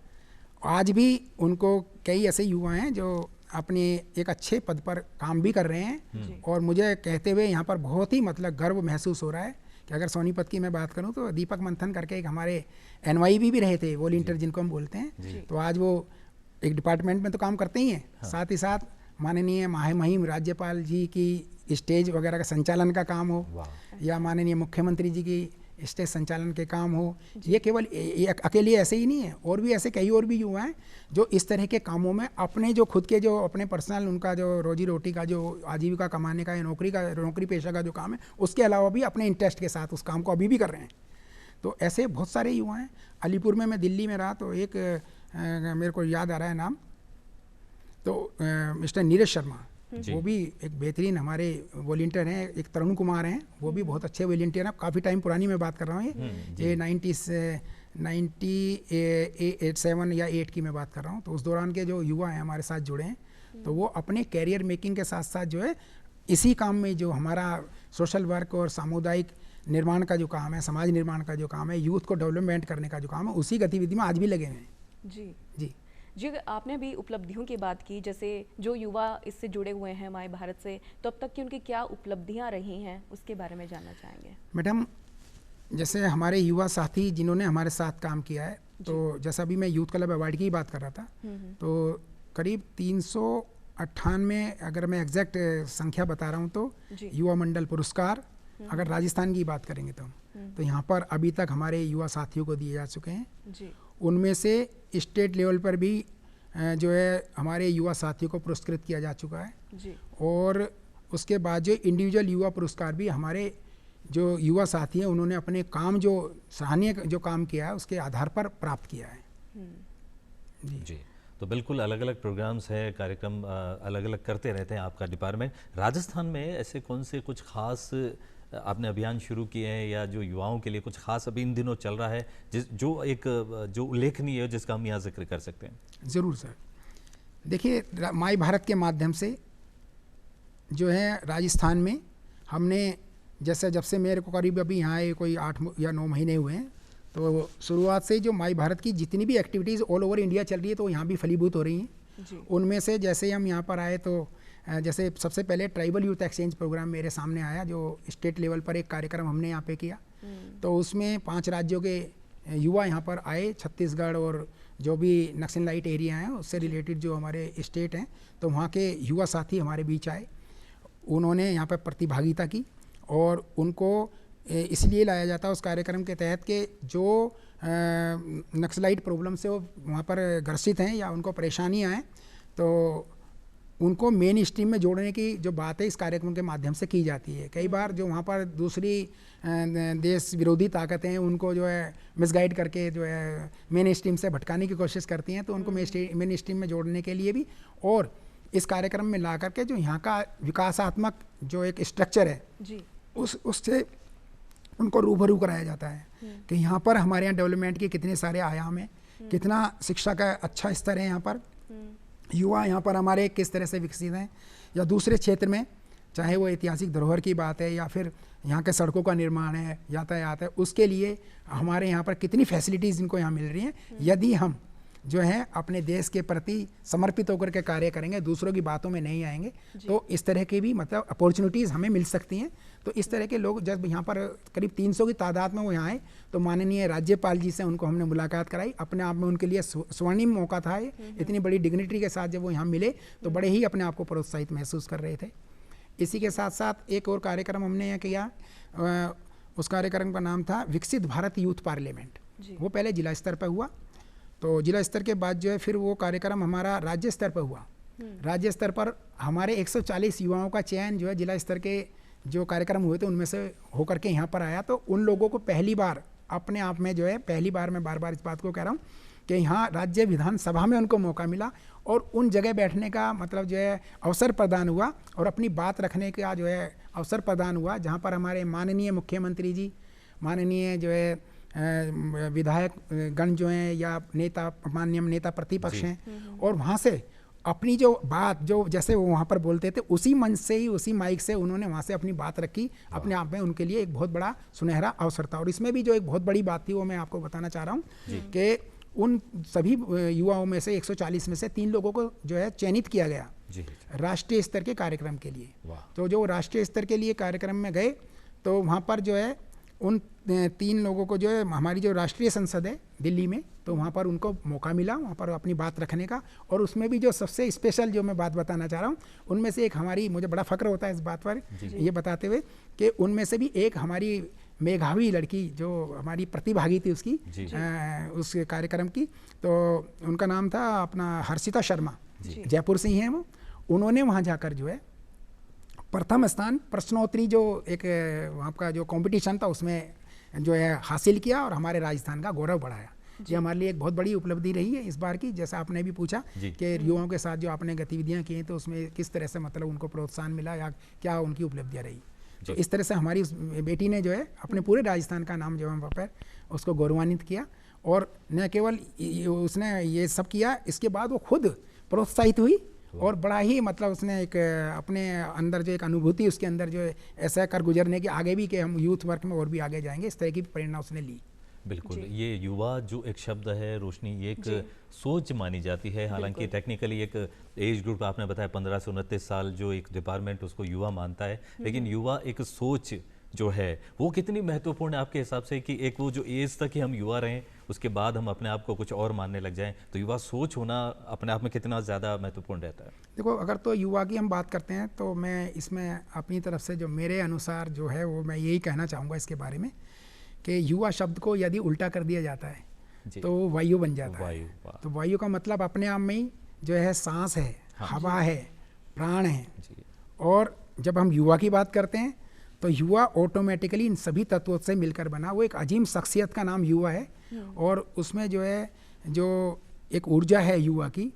Speaker 3: आज भी उनको कई ऐसे युवा हैं जो अपने एक अच्छे पद पर काम भी कर रहे हैं और मुझे कहते हुए यहाँ पर बहुत ही मतलब गर्व महसूस हो रहा है कि अगर सोनीपत की मैं बात करूँ तो दीपक मंथन करके एक हमारे NYB भी रहे थे, वॉलंटियर जिनको हम बोलते हैं, तो आज वो एक डिपार्टमेंट में तो काम करते ही हैं, साथ ही साथ माननीय मुहिम राज्यपाल जी की स्टेज वगैरह का संचालन का काम हो या माननीय मुख्यमंत्री जी की स्टेज संचालन के काम हो, ये केवल अकेले ऐसे ही नहीं है, और भी ऐसे कई और भी युवा हैं जो इस तरह के कामों में अपने जो खुद के जो अपने पर्सनल उनका जो रोजी रोटी का जो आजीविका कमाने का या नौकरी पेशा का जो काम है उसके अलावा भी अपने इंटरेस्ट के साथ उस काम को अभी भी कर रहे हैं। तो ऐसे बहुत सारे युवा हैं। अलीपुर में मैं दिल्ली में रहा तो एक मेरे को याद आ रहा है नाम, तो मिस्टर नीरज शर्मा, वो भी एक बेहतरीन हमारे वॉलंटियर हैं। एक तरुण कुमार हैं, वो भी बहुत अच्छे वॉलंटियर हैं। काफ़ी टाइम पुरानी मैं बात कर रहा हूँ, ये 97 या 8 की मैं बात कर रहा हूँ। तो उस दौरान के जो युवा हैं हमारे साथ जुड़े हैं, तो वो अपने कैरियर मेकिंग के साथ साथ जो है इसी काम में जो हमारा सोशल वर्क और सामुदायिक निर्माण का जो काम है, समाज निर्माण का जो काम है, यूथ को डेवलपमेंट करने का जो काम है, उसी गतिविधि में आज भी लगे हुए हैं।
Speaker 1: जी
Speaker 3: जी
Speaker 1: जी, आपने भी उपलब्धियों की बात की, जैसे जो युवा इससे जुड़े हुए हैं माई भारत से, तो अब तक की उनकी क्या उपलब्धियां रही हैं उसके बारे में जानना चाहेंगे।
Speaker 3: मैडम, जैसे हमारे युवा साथी जिन्होंने हमारे साथ काम किया है, तो जैसा अभी मैं यूथ क्लब अवार्ड की ही बात कर रहा था, तो करीब 398, अगर मैं एग्जैक्ट संख्या बता रहा हूँ तो
Speaker 1: जी।
Speaker 3: युवा मंडल पुरस्कार अगर राजस्थान की बात करेंगे तो यहाँ पर अभी तक हमारे युवा साथियों को दिए जा चुके हैं।
Speaker 1: जी।
Speaker 3: उनमें से स्टेट लेवल पर भी जो है हमारे युवा साथियों को पुरस्कृत किया जा चुका है।
Speaker 1: जी।
Speaker 3: और उसके बाद जो इंडिविजुअल युवा पुरस्कार भी हमारे जो युवा साथी हैं उन्होंने अपने काम जो सराहनीय जो काम किया है उसके आधार पर प्राप्त किया है।
Speaker 2: जी, तो बिल्कुल अलग अलग प्रोग्राम्स हैं, कार्यक्रम अलग अलग करते रहते हैं आपका डिपार्टमेंट। राजस्थान में ऐसे कौन से कुछ खास आपने अभियान शुरू किए हैं या जो युवाओं के लिए कुछ खास अभी इन दिनों चल रहा है जो उल्लेखनीय है जिसका हम यहाँ जिक्र कर सकते हैं?
Speaker 3: ज़रूर सर। देखिए, माई भारत के माध्यम से जो है राजस्थान में हमने जैसे जब से मेरे को करीब अभी यहाँ आए कोई 8 या 9 महीने हुए हैं, तो शुरुआत से जो माई भारत की जितनी भी एक्टिविटीज़ ऑल ओवर इंडिया चल रही है तो यहाँ भी फलीभूत हो रही हैं। उनमें से जैसे हम यहाँ पर आए तो जैसे सबसे पहले ट्राइबल यूथ एक्सचेंज प्रोग्राम मेरे सामने आया, जो स्टेट लेवल पर एक कार्यक्रम हमने यहाँ पे किया। तो उसमें 5 राज्यों के युवा यहाँ पर आए, छत्तीसगढ़ और जो भी नक्सलाइट एरिया हैं उससे रिलेटेड जो हमारे स्टेट हैं, तो वहाँ के युवा साथी हमारे बीच आए। उन्होंने यहाँ पर प्रतिभागिता की और उनको इसलिए लाया जाता है उस कार्यक्रम के तहत कि जो नक्सलाइट प्रॉब्लम से वो वहाँ पर ग्रसित हैं या उनको परेशानियाँ हैं, तो उनको मेन स्ट्रीम में जोड़ने की जो बात है इस कार्यक्रम के माध्यम से की जाती है। कई बार जो वहाँ पर दूसरी देश विरोधी ताकतें हैं उनको जो है मिसगाइड करके जो है मेन स्ट्रीम से भटकाने की कोशिश करती हैं, तो उनको मेन स्ट्रीम में जोड़ने के लिए भी और इस कार्यक्रम में ला करके जो यहाँ का विकासात्मक जो एक स्ट्रक्चर है
Speaker 1: जी।
Speaker 3: उससे उनको रूबरू कराया जाता है कि यहाँ पर हमारे यहाँ डेवलपमेंट के कितने सारे आयाम हैं, कितना शिक्षा का अच्छा स्तर है, यहाँ पर युवा यहाँ पर हमारे किस तरह से विकसित हैं, या दूसरे क्षेत्र में चाहे वो ऐतिहासिक धरोहर की बात है या फिर यहाँ के सड़कों का निर्माण है, यातायात है, उसके लिए हमारे यहाँ पर कितनी फैसिलिटीज़ इनको यहाँ मिल रही हैं। यदि हम जो है अपने देश के प्रति समर्पित होकर के कार्य करेंगे, दूसरों की बातों में नहीं आएंगे, तो इस तरह की भी मतलब अपॉर्चुनिटीज़ हमें मिल सकती हैं। तो इस तरह के लोग जब यहाँ पर करीब 300 की तादाद में वो यहाँ आए, तो माननीय राज्यपाल जी से उनको हमने मुलाकात कराई। अपने आप में उनके लिए स्वर्णिम मौका था ये, इतनी बड़ी डिग्निटी के साथ जब वो यहाँ मिले तो बड़े ही अपने आप को प्रोत्साहित महसूस कर रहे थे। इसी के साथ साथ एक और कार्यक्रम हमने यहाँ किया, उस कार्यक्रम का नाम था विकसित भारत यूथ पार्लियामेंट। वो पहले जिला स्तर पर हुआ, तो जिला स्तर के बाद जो है फिर वो कार्यक्रम हमारा राज्य स्तर पर हुआ। राज्य स्तर पर हमारे 140 युवाओं का चयन जो है जिला स्तर के जो कार्यक्रम हुए थे उनमें से होकर के यहाँ पर आया। तो उन लोगों को पहली बार अपने आप में जो है पहली बार, मैं बार बार इस बात को कह रहा हूँ कि यहाँ राज्य विधानसभा में उनको मौका मिला और उन जगह बैठने का मतलब जो है अवसर प्रदान हुआ और अपनी बात रखने का जो है अवसर प्रदान हुआ, जहाँ पर हमारे माननीय मुख्यमंत्री जी, माननीय जो है विधायक गण जो हैं या नेता, माननीय नेता प्रतिपक्ष हैं, और वहाँ से अपनी जो बात जो जैसे वो वहाँ पर बोलते थे उसी मंच से ही, उसी माइक से उन्होंने वहाँ से अपनी बात रखी। अपने आप में उनके लिए एक बहुत बड़ा सुनहरा अवसर था। और इसमें भी जो एक बहुत बड़ी बात थी वो मैं आपको बताना चाह रहा हूँ कि उन सभी युवाओं में से 140 में से 3 लोगों को जो है चयनित किया गया राष्ट्रीय स्तर के कार्यक्रम के लिए। तो जो राष्ट्रीय स्तर के लिए कार्यक्रम में गए तो वहाँ पर जो है उन 3 लोगों को जो है हमारी जो राष्ट्रीय संसद है दिल्ली में, तो वहाँ पर उनको मौका मिला वहाँ पर अपनी बात रखने का। और उसमें भी जो सबसे स्पेशल जो मैं बात बताना चाह रहा हूँ उनमें से एक हमारी, मुझे बड़ा फक्र होता है इस बात पर ये बताते हुए कि उनमें से भी एक हमारी मेघावी लड़की जो हमारी प्रतिभागी थी उसकी उस कार्यक्रम की, तो उनका नाम था अपना हर्षिता शर्मा, जयपुर से ही हैं वो। उन्होंने वहाँ जाकर जो है प्रथम स्थान प्रश्नोत्तरी जो एक वहाँ का जो कंपटीशन था उसमें जो है हासिल किया और हमारे राजस्थान का गौरव बढ़ाया। ये हमारे लिए एक बहुत बड़ी उपलब्धि रही है इस बार की। जैसा आपने भी पूछा कि युवाओं के साथ जो आपने गतिविधियाँ की हैं तो उसमें किस तरह से मतलब उनको प्रोत्साहन मिला या क्या उनकी उपलब्धियाँ रही। तो इस तरह से हमारी उस बेटी ने जो है अपने पूरे राजस्थान का नाम जो है वहाँ पर उसको गौरवान्वित किया। और न केवल उसने ये सब किया, इसके बाद वो खुद प्रोत्साहित हुई और बड़ा ही मतलब उसने एक अपने अंदर जो एक अनुभूति उसके अंदर जो ऐसा कर गुजरने की आगे भी कि हम यूथ वर्क में और भी आगे जाएंगे, इस तरह की प्रेरणा उसने ली।
Speaker 2: बिल्कुल, ये युवा जो एक शब्द है रोशनी, ये एक सोच मानी जाती है। हालांकि टेक्निकली एक एज ग्रुप आपने बताया 15 से 29 साल जो एक डिपार्टमेंट उसको युवा मानता है, लेकिन युवा एक सोच जो है वो कितनी महत्वपूर्ण है आपके हिसाब से कि एक वो जो एज तक ही हम युवा रहें उसके बाद हम अपने आप को कुछ और मानने लग जाएं, तो युवा सोच होना अपने आप में कितना ज़्यादा महत्वपूर्ण रहता है।
Speaker 3: देखो, अगर तो युवा की हम बात करते हैं तो मैं इसमें अपनी तरफ से जो मेरे अनुसार जो है वो मैं यही कहना चाहूँगा इसके बारे में कि युवा शब्द को यदि उल्टा कर दिया जाता है तो वो वायु बन जाता है। तो वायु का मतलब अपने आप में ही जो है सांस है, हवा है, प्राण है। और जब हम युवा की बात करते हैं तो युवा ऑटोमेटिकली इन सभी तत्वों से मिलकर बना वो एक अजीम शख्सियत का नाम युवा है। और उसमें जो है जो एक ऊर्जा है युवा की,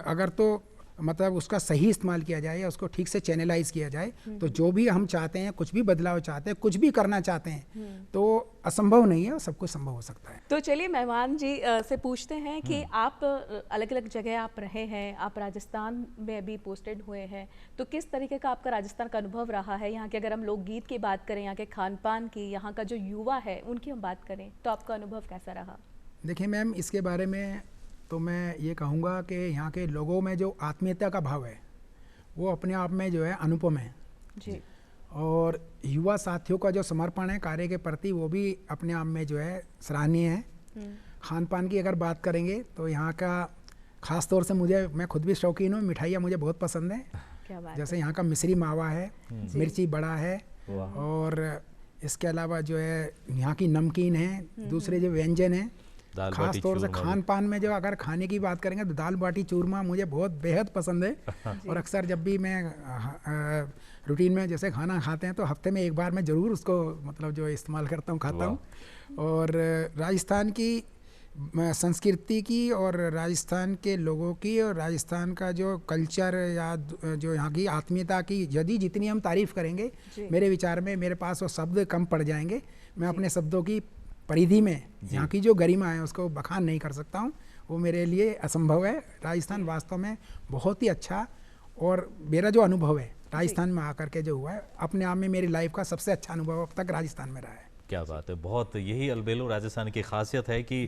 Speaker 3: अगर तो मतलब उसका सही इस्तेमाल किया जाए या उसको ठीक से चैनलाइज किया जाए तो जो भी हम चाहते हैं, कुछ भी बदलाव चाहते हैं, कुछ भी करना चाहते हैं तो असंभव नहीं है, सब कुछ संभव हो सकता है।
Speaker 1: तो चलिए मेहमान जी से पूछते हैं कि आप अलग अलग जगह आप रहे हैं, आप राजस्थान में भी पोस्टेड हुए हैं, तो किस तरीके का आपका राजस्थान का अनुभव रहा है? यहाँ के अगर हम लोकगीत की बात करें, यहाँ के खान पान की, यहाँ का जो युवा है उनकी हम बात करें तो आपका अनुभव कैसा रहा?
Speaker 3: देखिए मैम, इसके बारे में तो मैं ये कहूँगा कि यहाँ के लोगों में जो आत्मीयता का भाव है वो अपने आप में जो है अनुपम है
Speaker 1: जी। और
Speaker 3: युवा साथियों का जो समर्पण है कार्य के प्रति वो भी अपने आप में जो है सराहनीय है। खान पान की अगर बात करेंगे तो यहाँ का ख़ास तौर से मैं खुद भी शौकीन हूँ, मिठाइयाँ मुझे बहुत पसंद है।
Speaker 1: क्या बात
Speaker 3: जैसे यहाँ का मिश्री मावा है, मिर्ची बड़ा है, और इसके अलावा जो है यहाँ की नमकीन है, दूसरे जो व्यंजन हैं खास तौर से खान पान में जो अगर खाने की बात करेंगे तो दाल बाटी चूरमा मुझे बहुत बेहद पसंद है। और अक्सर जब भी मैं रूटीन में जैसे खाना खाते हैं तो हफ्ते में एक बार मैं ज़रूर उसको मतलब जो इस्तेमाल करता हूँ, खाता हूँ। और राजस्थान की संस्कृति की और राजस्थान के लोगों की और राजस्थान का जो कल्चर या जो यहाँ की आत्मीयता की यदि जितनी हम तारीफ़ करेंगे, मेरे विचार में मेरे पास वो शब्द कम पड़ जाएंगे। मैं अपने शब्दों की परिधि में यहाँ की जो गरिमा है उसको बखान नहीं कर सकता हूँ, वो मेरे लिए असंभव है। राजस्थान वास्तव में बहुत ही अच्छा, और मेरा जो अनुभव है राजस्थान में आकर के जो हुआ है अपने आप में मेरी लाइफ का सबसे अच्छा अनुभव अब तक राजस्थान में रहा है।
Speaker 2: क्या बात है, बहुत यही अलबेलो राजस्थान की खासियत है कि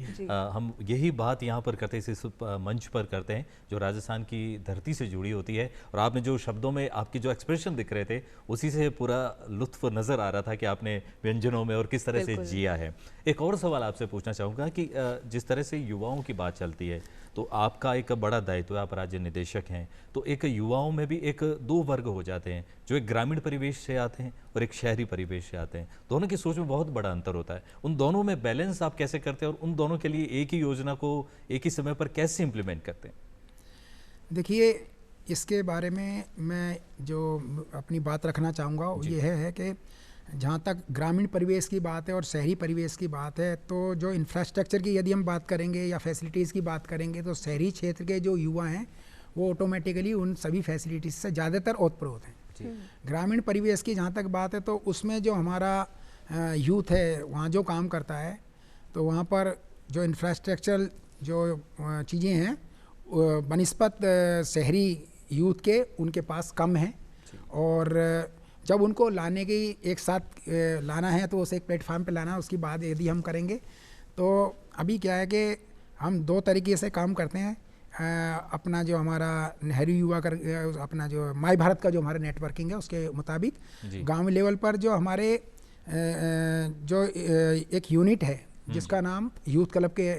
Speaker 2: हम यही बात यहाँ पर करते हैं, इस मंच पर करते हैं जो राजस्थान की धरती से जुड़ी होती है। और आपने जो शब्दों में आपके जो एक्सप्रेशन दिख रहे थे उसी से पूरा लुत्फ नज़र आ रहा था कि आपने व्यंजनों में और किस तरह से जिया है। एक और सवाल आपसे पूछना चाहूँगा कि जिस तरह से युवाओं की बात चलती है तो आपका एक बड़ा दायित्व है, आप राज्य निदेशक हैं, तो एक युवाओं में भी एक दो वर्ग हो जाते हैं, जो एक ग्रामीण परिवेश से आते हैं और एक शहरी परिवेश से आते हैं। दोनों की सोच में बहुत बड़ा अंतर होता है। उन दोनों में बैलेंस आप कैसे करते हैं और उन दोनों के लिए एक ही योजना को एक ही समय पर कैसे इम्प्लीमेंट करते हैं?
Speaker 3: देखिए, इसके बारे में मैं जो अपनी बात रखना चाहूँगा वो ये है कि जहाँ तक ग्रामीण परिवेश की बात है और शहरी परिवेश की बात है तो जो इंफ्रास्ट्रक्चर की यदि हम बात करेंगे या फैसिलिटीज़ की बात करेंगे तो शहरी क्षेत्र के जो युवा हैं वो ऑटोमेटिकली उन सभी फैसिलिटीज़ से ज़्यादातर ओतप्रोत हैं। ग्रामीण परिवेश की जहाँ तक बात है तो उसमें जो हमारा यूथ है वहाँ जो काम करता है तो वहाँ पर जो इंफ्रास्ट्रक्चर जो चीज़ें हैं बनिस्बत शहरी यूथ के उनके पास कम है। और जब उनको लाने की एक साथ लाना है तो उसे एक प्लेटफार्म पे लाना है, उसकी बात यदि हम करेंगे तो अभी क्या है कि हम दो तरीके से काम करते हैं। अपना जो हमारा नेहरू युवा कर अपना जो माई भारत का जो हमारा नेटवर्किंग है उसके मुताबिक गांव लेवल पर जो हमारे जो एक यूनिट है जिसका नाम यूथ क्लब के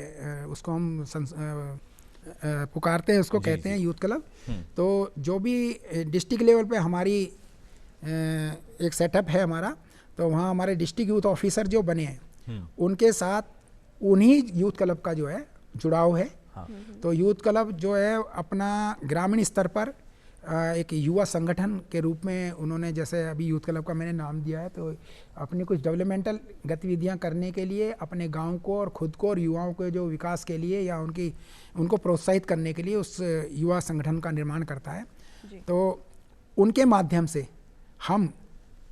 Speaker 3: उसको हम पुकारते हैं, उसको कहते हैं यूथ क्लब। तो जो भी डिस्ट्रिक्ट लेवल पे हमारी एक सेटअप है हमारा, तो वहाँ हमारे डिस्ट्रिक्ट यूथ ऑफिसर जो बने हैं उनके साथ उन्हीं यूथ क्लब का जो है जुड़ाव है। तो यूथ क्लब जो है अपना ग्रामीण स्तर पर एक युवा संगठन के रूप में उन्होंने, जैसे अभी यूथ क्लब का मैंने नाम दिया है, तो अपनी कुछ डेवलपमेंटल गतिविधियां करने के लिए अपने गांव को और खुद को और युवाओं के जो विकास के लिए या उनको प्रोत्साहित करने के लिए उस युवा संगठन का निर्माण करता है। तो उनके माध्यम से हम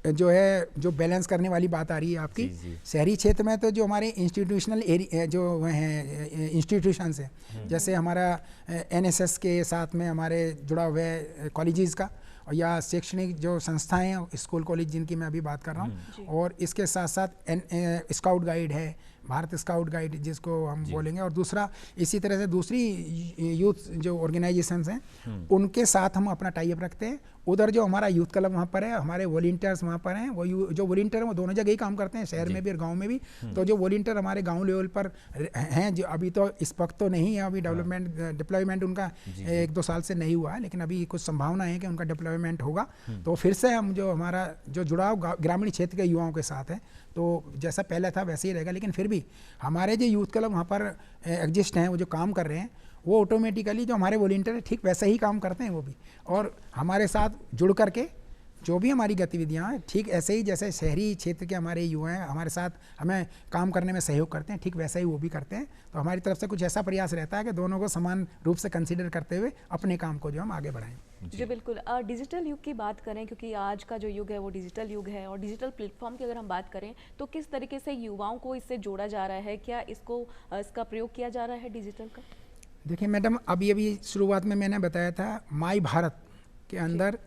Speaker 3: जो है जो बैलेंस करने वाली बात आ रही है आपकी, शहरी क्षेत्र में तो जो हमारे इंस्टीट्यूशनल एरिया जो हैं इंस्टीट्यूशंस हैं, जैसे हमारा एनएसएस के साथ में हमारे जुड़ा हुआ है कॉलेजेस का, और या शैक्षणिक जो संस्थाएं हैं स्कूल कॉलेज जिनकी मैं अभी बात कर रहा हूँ, और इसके साथ साथ स्काउट गाइड है, भारत स्काउट गाइड जिसको हम बोलेंगे, और दूसरा इसी तरह से दूसरी यूथ जो ऑर्गेनाइजेशंस हैं उनके साथ हम अपना टाई अप रखते हैं। उधर जो हमारा यूथ क्लब वहाँ पर है, हमारे वॉलंटियर्स वहाँ पर हैं, वो जो वॉलंटियर हैं वो दोनों जगह ही काम करते हैं, शहर में भी और गांव में भी। तो जो वॉलंटियर हमारे गांव लेवल पर हैं, जो अभी तो इस वक्त तो नहीं है, अभी डिप्लॉयमेंट उनका 1-2 साल से नहीं हुआ है, लेकिन अभी कुछ संभावना है कि उनका डिप्लॉयमेंट होगा। तो फिर से हम जो हमारा जो जुड़ाव ग्रामीण क्षेत्र के युवाओं के साथ है, तो जैसा पहले था वैसे ही रहेगा। लेकिन फिर भी हमारे जो यूथ क्लब वहाँ पर एग्जिस्ट हैं, वो जो काम कर रहे हैं, वो ऑटोमेटिकली जो हमारे वॉलंटियर है ठीक वैसे ही काम करते हैं वो भी, और हमारे साथ जुड़ करके जो भी हमारी गतिविधियाँ हैं ठीक ऐसे ही जैसे शहरी क्षेत्र के हमारे युवा हैं हमारे साथ हमें काम करने में सहयोग करते हैं, ठीक वैसा ही वो भी करते हैं। तो हमारी तरफ से कुछ ऐसा प्रयास रहता है कि दोनों को समान रूप से कंसीडर करते हुए अपने काम को जो हम आगे बढ़ाएं।
Speaker 1: जी बिल्कुल। डिजिटल युग की बात करें, क्योंकि आज का जो युग है वो डिजिटल युग है, और डिजिटल प्लेटफॉर्म की अगर हम बात करें तो किस तरीके से युवाओं को इससे जोड़ा जा रहा है, क्या इसका प्रयोग किया जा रहा है डिजिटल का?
Speaker 3: देखिए मैडम, अभी शुरुआत में मैंने बताया था, माई भारत के अंदर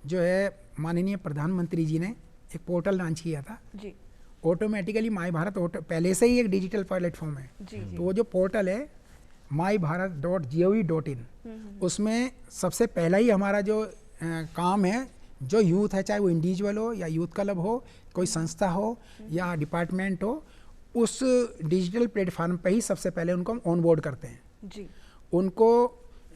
Speaker 3: जो है माननीय प्रधानमंत्री जी ने एक पोर्टल लॉन्च किया था
Speaker 1: जी।
Speaker 3: ऑटोमेटिकली माई भारत पहले से ही एक डिजिटल प्लेटफॉर्म है
Speaker 1: जी।
Speaker 3: तो वो जो पोर्टल है mybharat.gov.in, उसमें सबसे पहला ही हमारा जो काम है, जो यूथ है, चाहे वो इंडिविजुअल हो या यूथ क्लब हो, कोई संस्था हो या डिपार्टमेंट हो, उस डिजिटल प्लेटफॉर्म पे ही सबसे पहले उनको हम ऑनबोर्ड करते हैं
Speaker 1: जी।
Speaker 3: उनको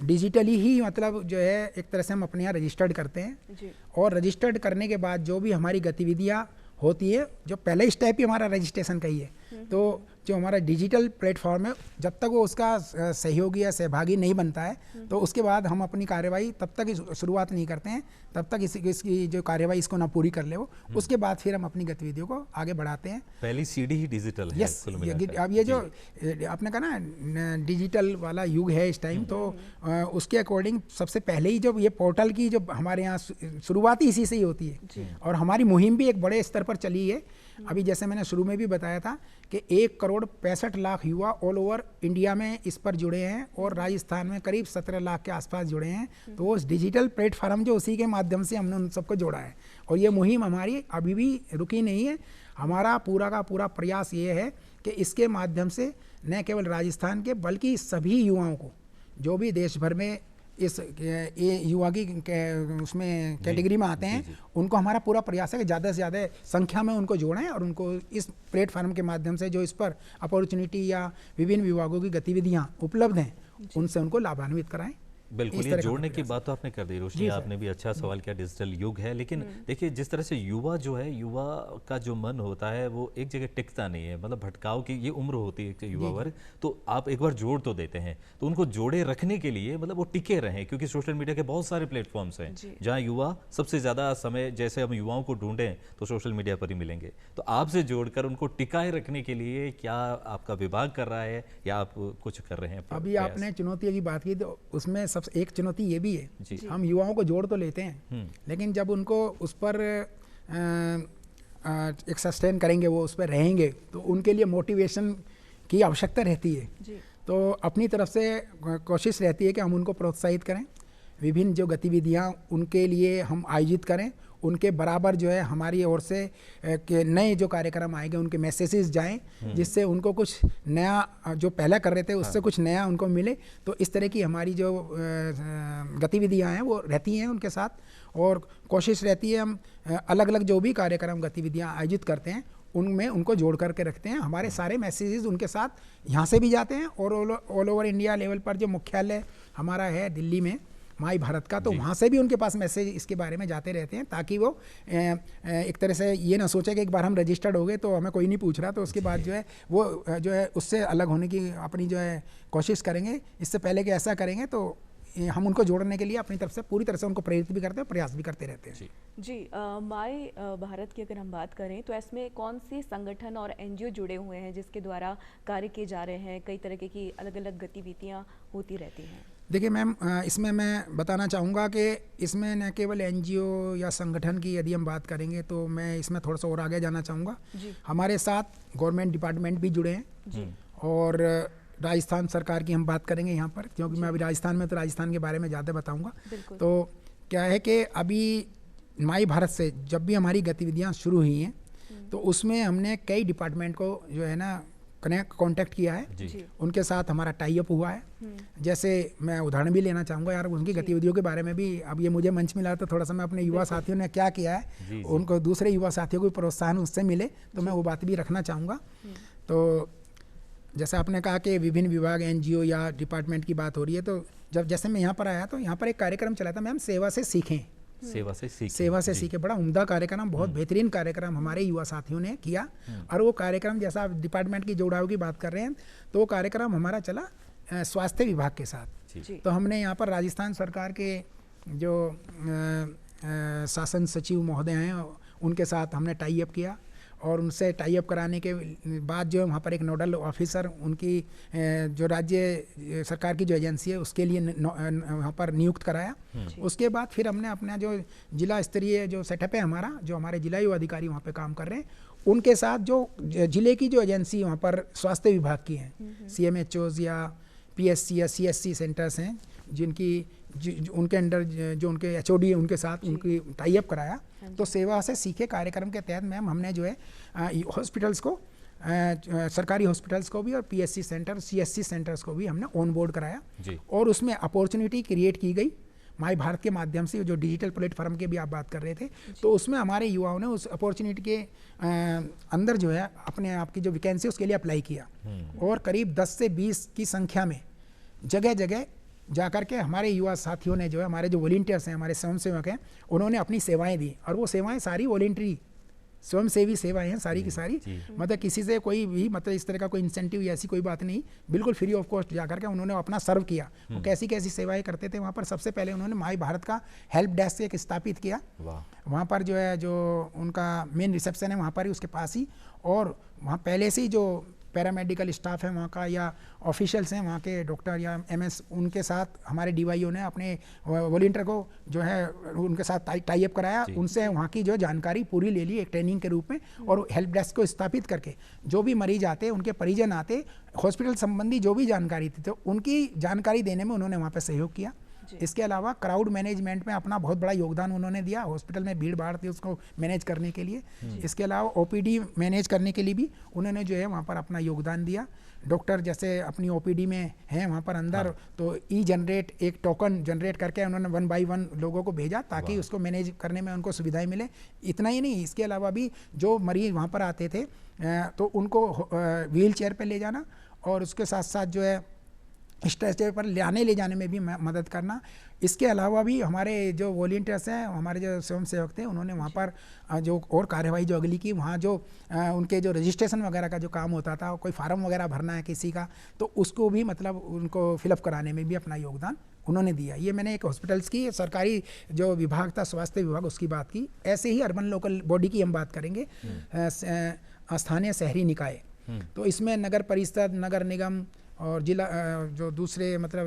Speaker 3: डिजिटली ही मतलब जो है एक तरह से हम अपने यहाँ रजिस्टर्ड करते हैं
Speaker 1: जी।
Speaker 3: और रजिस्टर्ड करने के बाद जो भी हमारी गतिविधियाँ होती है, जो पहले स्टेप ही हमारा रजिस्ट्रेशन का ही है, तो जो हमारा डिजिटल प्लेटफॉर्म है, जब तक वो उसका सहयोगी या सहभागी नहीं बनता है तो उसके बाद हम अपनी कार्यवाही तब तक शुरुआत नहीं करते हैं, तब तक इसकी जो कार्यवाही इसको ना पूरी कर ले वो, उसके बाद फिर हम अपनी गतिविधियों को आगे बढ़ाते हैं।
Speaker 2: पहली सीढ़ी ही डिजिटल है।
Speaker 3: यस, अब ये जो आपने कहा ना डिजिटल वाला युग है इस टाइम, तो उसके अकॉर्डिंग सबसे पहले ही जो ये पोर्टल की जो हमारे यहाँ शुरुआत ही इसी से ही होती है, और हमारी मुहिम भी एक बड़े स्तर पर चली है। अभी जैसे मैंने शुरू में भी बताया था कि 1,65,00,000 युवा ऑल ओवर इंडिया में इस पर जुड़े हैं, और राजस्थान में करीब 17 लाख के आसपास जुड़े हैं। तो उस डिजिटल प्लेटफॉर्म जो उसी के माध्यम से हमने उन सबको जोड़ा है, और ये मुहिम हमारी अभी भी रुकी नहीं है। हमारा पूरा का पूरा प्रयास ये है कि इसके माध्यम से न केवल राजस्थान के बल्कि सभी युवाओं को, जो भी देश भर में इस ये युवा की उसमें कैटेगरी में आते हैं, उनको हमारा पूरा प्रयास है कि ज़्यादा से ज़्यादा संख्या में उनको जोड़ें और उनको इस प्लेटफॉर्म के माध्यम से जो इस पर अपॉर्चुनिटी या विभिन्न विभागों की गतिविधियां उपलब्ध हैं उनसे उनको लाभान्वित कराएं।
Speaker 2: बिल्कुल, ये जोड़ने की बात तो आपने कर दी रोशनी, आपने भी अच्छा सवाल किया। डिजिटल युग है, लेकिन देखिए जिस तरह से युवा जो है, युवा का जो मन होता है वो एक जगह टिकता नहीं है, मतलब भटकाव की ये उम्र होती है युवा वर्ग, तो आप एक बार जोड़ तो देते हैं, तो उनको जोड़े रखने के लिए मतलब वो टिके रहें, क्योंकि सोशल मीडिया के बहुत सारे प्लेटफॉर्म्स हैं जहाँ युवा सबसे ज़्यादा समय, जैसे हम युवाओं को ढूंढें तो सोशल मीडिया पर ही मिलेंगे। तो आपसे जोड़कर उनको टिकाए रखने के लिए क्या आपका विभाग कर रहा है या आप कुछ कर रहे हैं?
Speaker 3: अभी आपने चुनौतियों की बात की, तो उसमें सबसे एक चुनौती ये भी है, हम युवाओं को जोड़ तो लेते हैं, लेकिन जब उनको उस पर एक सस्टेन करेंगे, वो उस पर रहेंगे, तो उनके लिए मोटिवेशन की आवश्यकता रहती है। तो अपनी तरफ से कोशिश रहती है कि हम उनको प्रोत्साहित करें, विभिन्न जो गतिविधियां उनके लिए हम आयोजित करें, उनके बराबर जो है हमारी ओर से के नए जो कार्यक्रम आएंगे उनके मैसेजेस जाएं, जिससे उनको कुछ नया जो पहले कर रहे थे उससे कुछ नया उनको मिले। तो इस तरह की हमारी जो गतिविधियां हैं वो रहती हैं उनके साथ, और कोशिश रहती है हम अलग अलग जो भी कार्यक्रम गतिविधियां आयोजित करते हैं उनमें उनको जोड़ करके रखते हैं। हमारे सारे मैसेजेस उनके साथ यहाँ से भी जाते हैं, और ऑल ओवर इंडिया लेवल पर जो मुख्यालय हमारा है दिल्ली में माई भारत का, तो वहाँ से भी उनके पास मैसेज इसके बारे में जाते रहते हैं, ताकि वो एक तरह से ये ना सोचे कि एक बार हम रजिस्टर्ड हो गए तो हमें कोई नहीं पूछ रहा, तो उसके बाद जो है वो जो है उससे अलग होने की अपनी जो है कोशिश करेंगे। इससे पहले कि ऐसा करेंगे तो हम उनको जोड़ने के लिए अपनी तरफ से पूरी तरह से उनको प्रेरित भी करते हैं, प्रयास भी करते रहते हैं।
Speaker 1: जी, माई भारत की अगर हम बात करें तो इसमें कौन से संगठन और एनजीओ जुड़े हुए हैं जिसके द्वारा कार्य किए जा रहे हैं, कई तरह की अलग अलग गतिविधियाँ होती रहती हैं?
Speaker 3: देखिए मैम, इसमें मैं बताना चाहूँगा कि इसमें न केवल एनजीओ या संगठन की यदि हम बात करेंगे तो मैं इसमें थोड़ा सा और आगे जाना चाहूँगा। हमारे साथ गवर्नमेंट डिपार्टमेंट भी जुड़े हैं, और राजस्थान सरकार की हम बात करेंगे यहाँ पर, क्योंकि मैं अभी राजस्थान में, तो राजस्थान के बारे में ज़्यादा बताऊँगा। तो क्या है कि अभी माई भारत से जब भी हमारी गतिविधियाँ शुरू हुई हैं तो उसमें हमने कई डिपार्टमेंट को जो है ना कांटेक्ट किया है,
Speaker 2: जी।
Speaker 3: उनके साथ हमारा टाई अप हुआ है। जैसे मैं उदाहरण भी लेना चाहूँगा यार, उनकी गतिविधियों के बारे में भी। अब ये मुझे मंच मिला तो थोड़ा सा मैं अपने युवा साथियों ने क्या किया है, उनको दूसरे युवा साथियों को प्रोत्साहन उससे मिले, तो मैं वो बात भी रखना चाहूँगा। तो जैसे आपने कहा कि विभिन्न विभाग, एनजीओ या डिपार्टमेंट की बात हो रही है, तो जैसे मैं यहाँ पर आया तो यहाँ पर एक कार्यक्रम चला था, मैम सेवा से सीखें। सेवा से सीखे, बड़ा उम्दा कार्यक्रम, बहुत बेहतरीन कार्यक्रम हमारे युवा साथियों ने किया। और वो कार्यक्रम, जैसा आप डिपार्टमेंट की जुड़ाव की बात कर रहे हैं, तो वो कार्यक्रम हमारा चला स्वास्थ्य विभाग के साथ। तो हमने यहाँ पर राजस्थान सरकार के जो शासन सचिव महोदय हैं, उनके साथ हमने टाई अप किया, और उनसे टाई अप कराने के बाद जो वहाँ पर एक नोडल ऑफिसर, उनकी जो राज्य सरकार की जो एजेंसी है उसके लिए वहाँ पर नियुक्त कराया। उसके बाद फिर हमने अपना जो जिला स्तरीय जो सेटअप है हमारा, जो हमारे जिला युवा अधिकारी वहाँ पे काम कर रहे हैं, उनके साथ जो जिले की जो एजेंसी वहाँ पर स्वास्थ्य विभाग की हैं, CMHOs या PSC या CSC सेंटर्स हैं, जिनकी उनके अंडर जो उनके HOD है, उनके साथ उनकी टाई अप कराया। तो सेवा से सीखे कार्यक्रम के तहत मैम हमने जो है हॉस्पिटल्स को, सरकारी हॉस्पिटल्स को भी और PSC सेंटर, CSC सेंटर्स को भी हमने ऑन बोर्ड कराया, और उसमें अपॉर्चुनिटी क्रिएट की गई माई भारत के माध्यम से, जो डिजिटल प्लेटफॉर्म की भी आप बात कर रहे थे। तो उसमें हमारे युवाओं ने उस अपॉर्चुनिटी के अंदर जो है अपने आप की जो वैकेंसी उसके लिए अप्लाई किया, और करीब 10 से 20 की संख्या में जगह जगह जाकर के हमारे युवा साथियों ने जो है, हमारे जो वॉलंटियर्स हैं, हमारे स्वयंसेवक हैं, उन्होंने अपनी सेवाएं दी। और वो सेवाएं सारी वॉलंटरी स्वयंसेवी सेवाएं हैं सारी की सारी। मतलब किसी से कोई भी मतलब इस तरह का कोई इंसेंटिव या ऐसी कोई बात नहीं, बिल्कुल फ्री ऑफ कॉस्ट जाकर के उन्होंने अपना सर्व किया। वो कैसी कैसी सेवाएं करते थे वहाँ पर। सबसे पहले उन्होंने माई भारत का हेल्प डेस्क एक स्थापित किया, वहाँ पर जो है जो उनका मेन रिसेप्शन है वहाँ पर ही, उसके पास ही, और वहाँ पहले से ही जो पैरामेडिकल स्टाफ है वहाँ का या ऑफिशियल्स हैं वहाँ के डॉक्टर या MS, उनके साथ हमारे DYO ने अपने वॉलंटियर को जो है उनके साथ टाई अप कराया, उनसे वहाँ की जो जानकारी पूरी ले ली एक ट्रेनिंग के रूप में, और हेल्प डेस्क को स्थापित करके जो भी मरीज आते, उनके परिजन आते, हॉस्पिटल संबंधी जो भी जानकारी थी, तो उनकी जानकारी देने में उन्होंने वहाँ पर सहयोग किया। इसके अलावा क्राउड मैनेजमेंट में अपना बहुत बड़ा योगदान उन्होंने दिया, हॉस्पिटल में भीड़ भाड़ थी उसको मैनेज करने के लिए। इसके अलावा OPD मैनेज करने के लिए भी उन्होंने जो है वहाँ पर अपना योगदान दिया। डॉक्टर जैसे अपनी OPD में हैं वहाँ पर अंदर, तो जनरेट एक टोकन जनरेट करके उन्होंने 1 by 1 लोगों को भेजा, ताकि उसको मैनेज करने में उनको सुविधाएं मिले। इतना ही नहीं, इसके अलावा भी जो मरीज वहाँ पर आते थे तो उनको व्हील चेयर पर ले जाना, और उसके साथ साथ जो है स्ट्रेचर पर ले जाने में भी मदद करना। इसके अलावा भी हमारे जो वॉलंटियर्स हैं, हमारे जो स्वयंसेवक थे, उन्होंने वहाँ पर जो और कार्यवाही जो अगली की, वहाँ जो उनके जो रजिस्ट्रेशन वगैरह का जो काम होता था, कोई फार्म वगैरह भरना है किसी का, तो उसको भी मतलब उनको फिलअप कराने में भी अपना योगदान उन्होंने दिया। ये मैंने एक हॉस्पिटल्स की सरकारी जो विभाग था, स्वास्थ्य विभाग, उसकी बात की। ऐसे ही अर्बन लोकल बॉडी की हम बात करेंगे, स्थानीय शहरी निकाय। तो इसमें नगर परिषद, नगर निगम और जिला जो दूसरे मतलब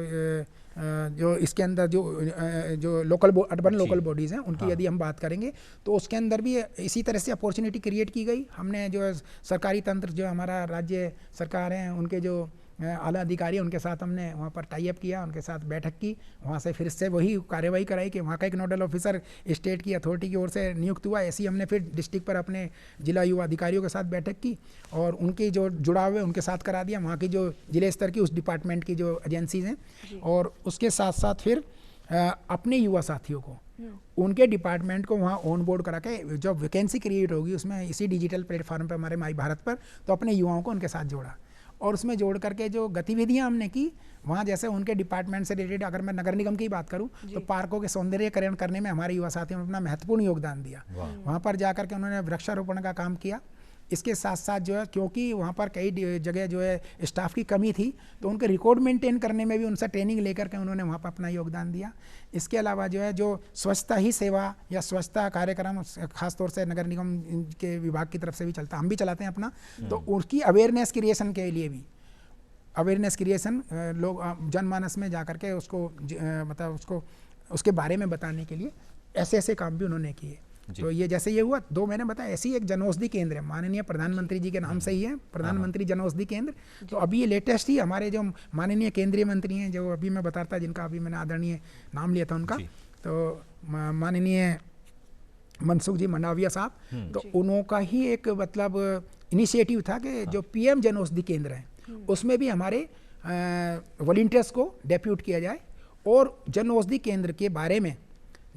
Speaker 3: जो इसके अंदर जो लोकल अर्बन लोकल बॉडीज़ हैं, उनकी यदि हम बात करेंगे तो उसके अंदर भी इसी तरह से अपॉर्चुनिटी क्रिएट की गई। हमने जो सरकारी तंत्र, जो हमारा राज्य सरकार है, उनके जो आला अधिकारी, उनके साथ हमने वहाँ पर टाई अप किया, उनके साथ बैठक की, वहाँ से फिर से वही कार्यवाही कराई कि वहाँ का एक नोडल ऑफिसर स्टेट की अथॉरिटी की ओर से नियुक्त हुआ। ऐसी हमने फिर डिस्ट्रिक्ट पर अपने जिला युवा अधिकारियों के साथ बैठक की, और उनकी जो जुड़ाव है उनके साथ करा दिया, वहाँ की जो जिले स्तर की उस डिपार्टमेंट की जो एजेंसीज हैं, और उसके साथ साथ फिर अपने युवा साथियों को उनके डिपार्टमेंट को वहाँ ऑन बोर्ड करा के जब वैकेंसी क्रिएट होगी उसमें, इसी डिजिटल प्लेटफॉर्म पर हमारे माई भारत पर, तो अपने युवाओं को उनके साथ जोड़ा, और उसमें जोड़ करके जो गतिविधियां हमने की वहाँ, जैसे उनके डिपार्टमेंट से रिलेटेड अगर मैं नगर निगम की बात करूँ तो पार्कों के सौंदर्यीकरण करने में हमारे युवा साथियों ने अपना महत्वपूर्ण योगदान दिया। वहाँ पर जाकर के उन्होंने वृक्षारोपण का काम किया। इसके साथ साथ जो है, क्योंकि वहाँ पर कई जगह जो है स्टाफ की कमी थी, तो उनके रिकॉर्ड मेंटेन करने में भी उनसे ट्रेनिंग लेकर के उन्होंने वहाँ पर अपना योगदान दिया। इसके अलावा जो है जो स्वच्छता ही सेवा या स्वच्छता कार्यक्रम खासतौर से नगर निगम के विभाग की तरफ से भी चलता, हम भी चलाते हैं अपना, तो उसकी अवेयरनेस क्रिएशन के लिए भी लोग जनमानस में जाकर के उसको मतलब उसको उसके बारे में बताने के लिए ऐसे ऐसे काम भी उन्होंने किए। तो ये जैसे ये हुआ, 2 मैंने बताया, ऐसी एक जनौषधि केंद्र है, माननीय प्रधानमंत्री जी के नाम से ही है, प्रधानमंत्री जनौषधि केंद्र। तो अभी ये लेटेस्ट ही हमारे जो माननीय केंद्रीय मंत्री हैं, जो अभी मैं बताता, जिनका अभी मैंने आदरणीय नाम लिया था उनका, तो माननीय मनसुख जी मंडाविया साहब, तो उनका ही एक मतलब इनिशिएटिव था कि जो पीएम जन औषधि केंद्र हैं उसमें भी हमारे वॉलंटियर्स को डेप्यूट किया जाए और जन औषधि केंद्र के बारे में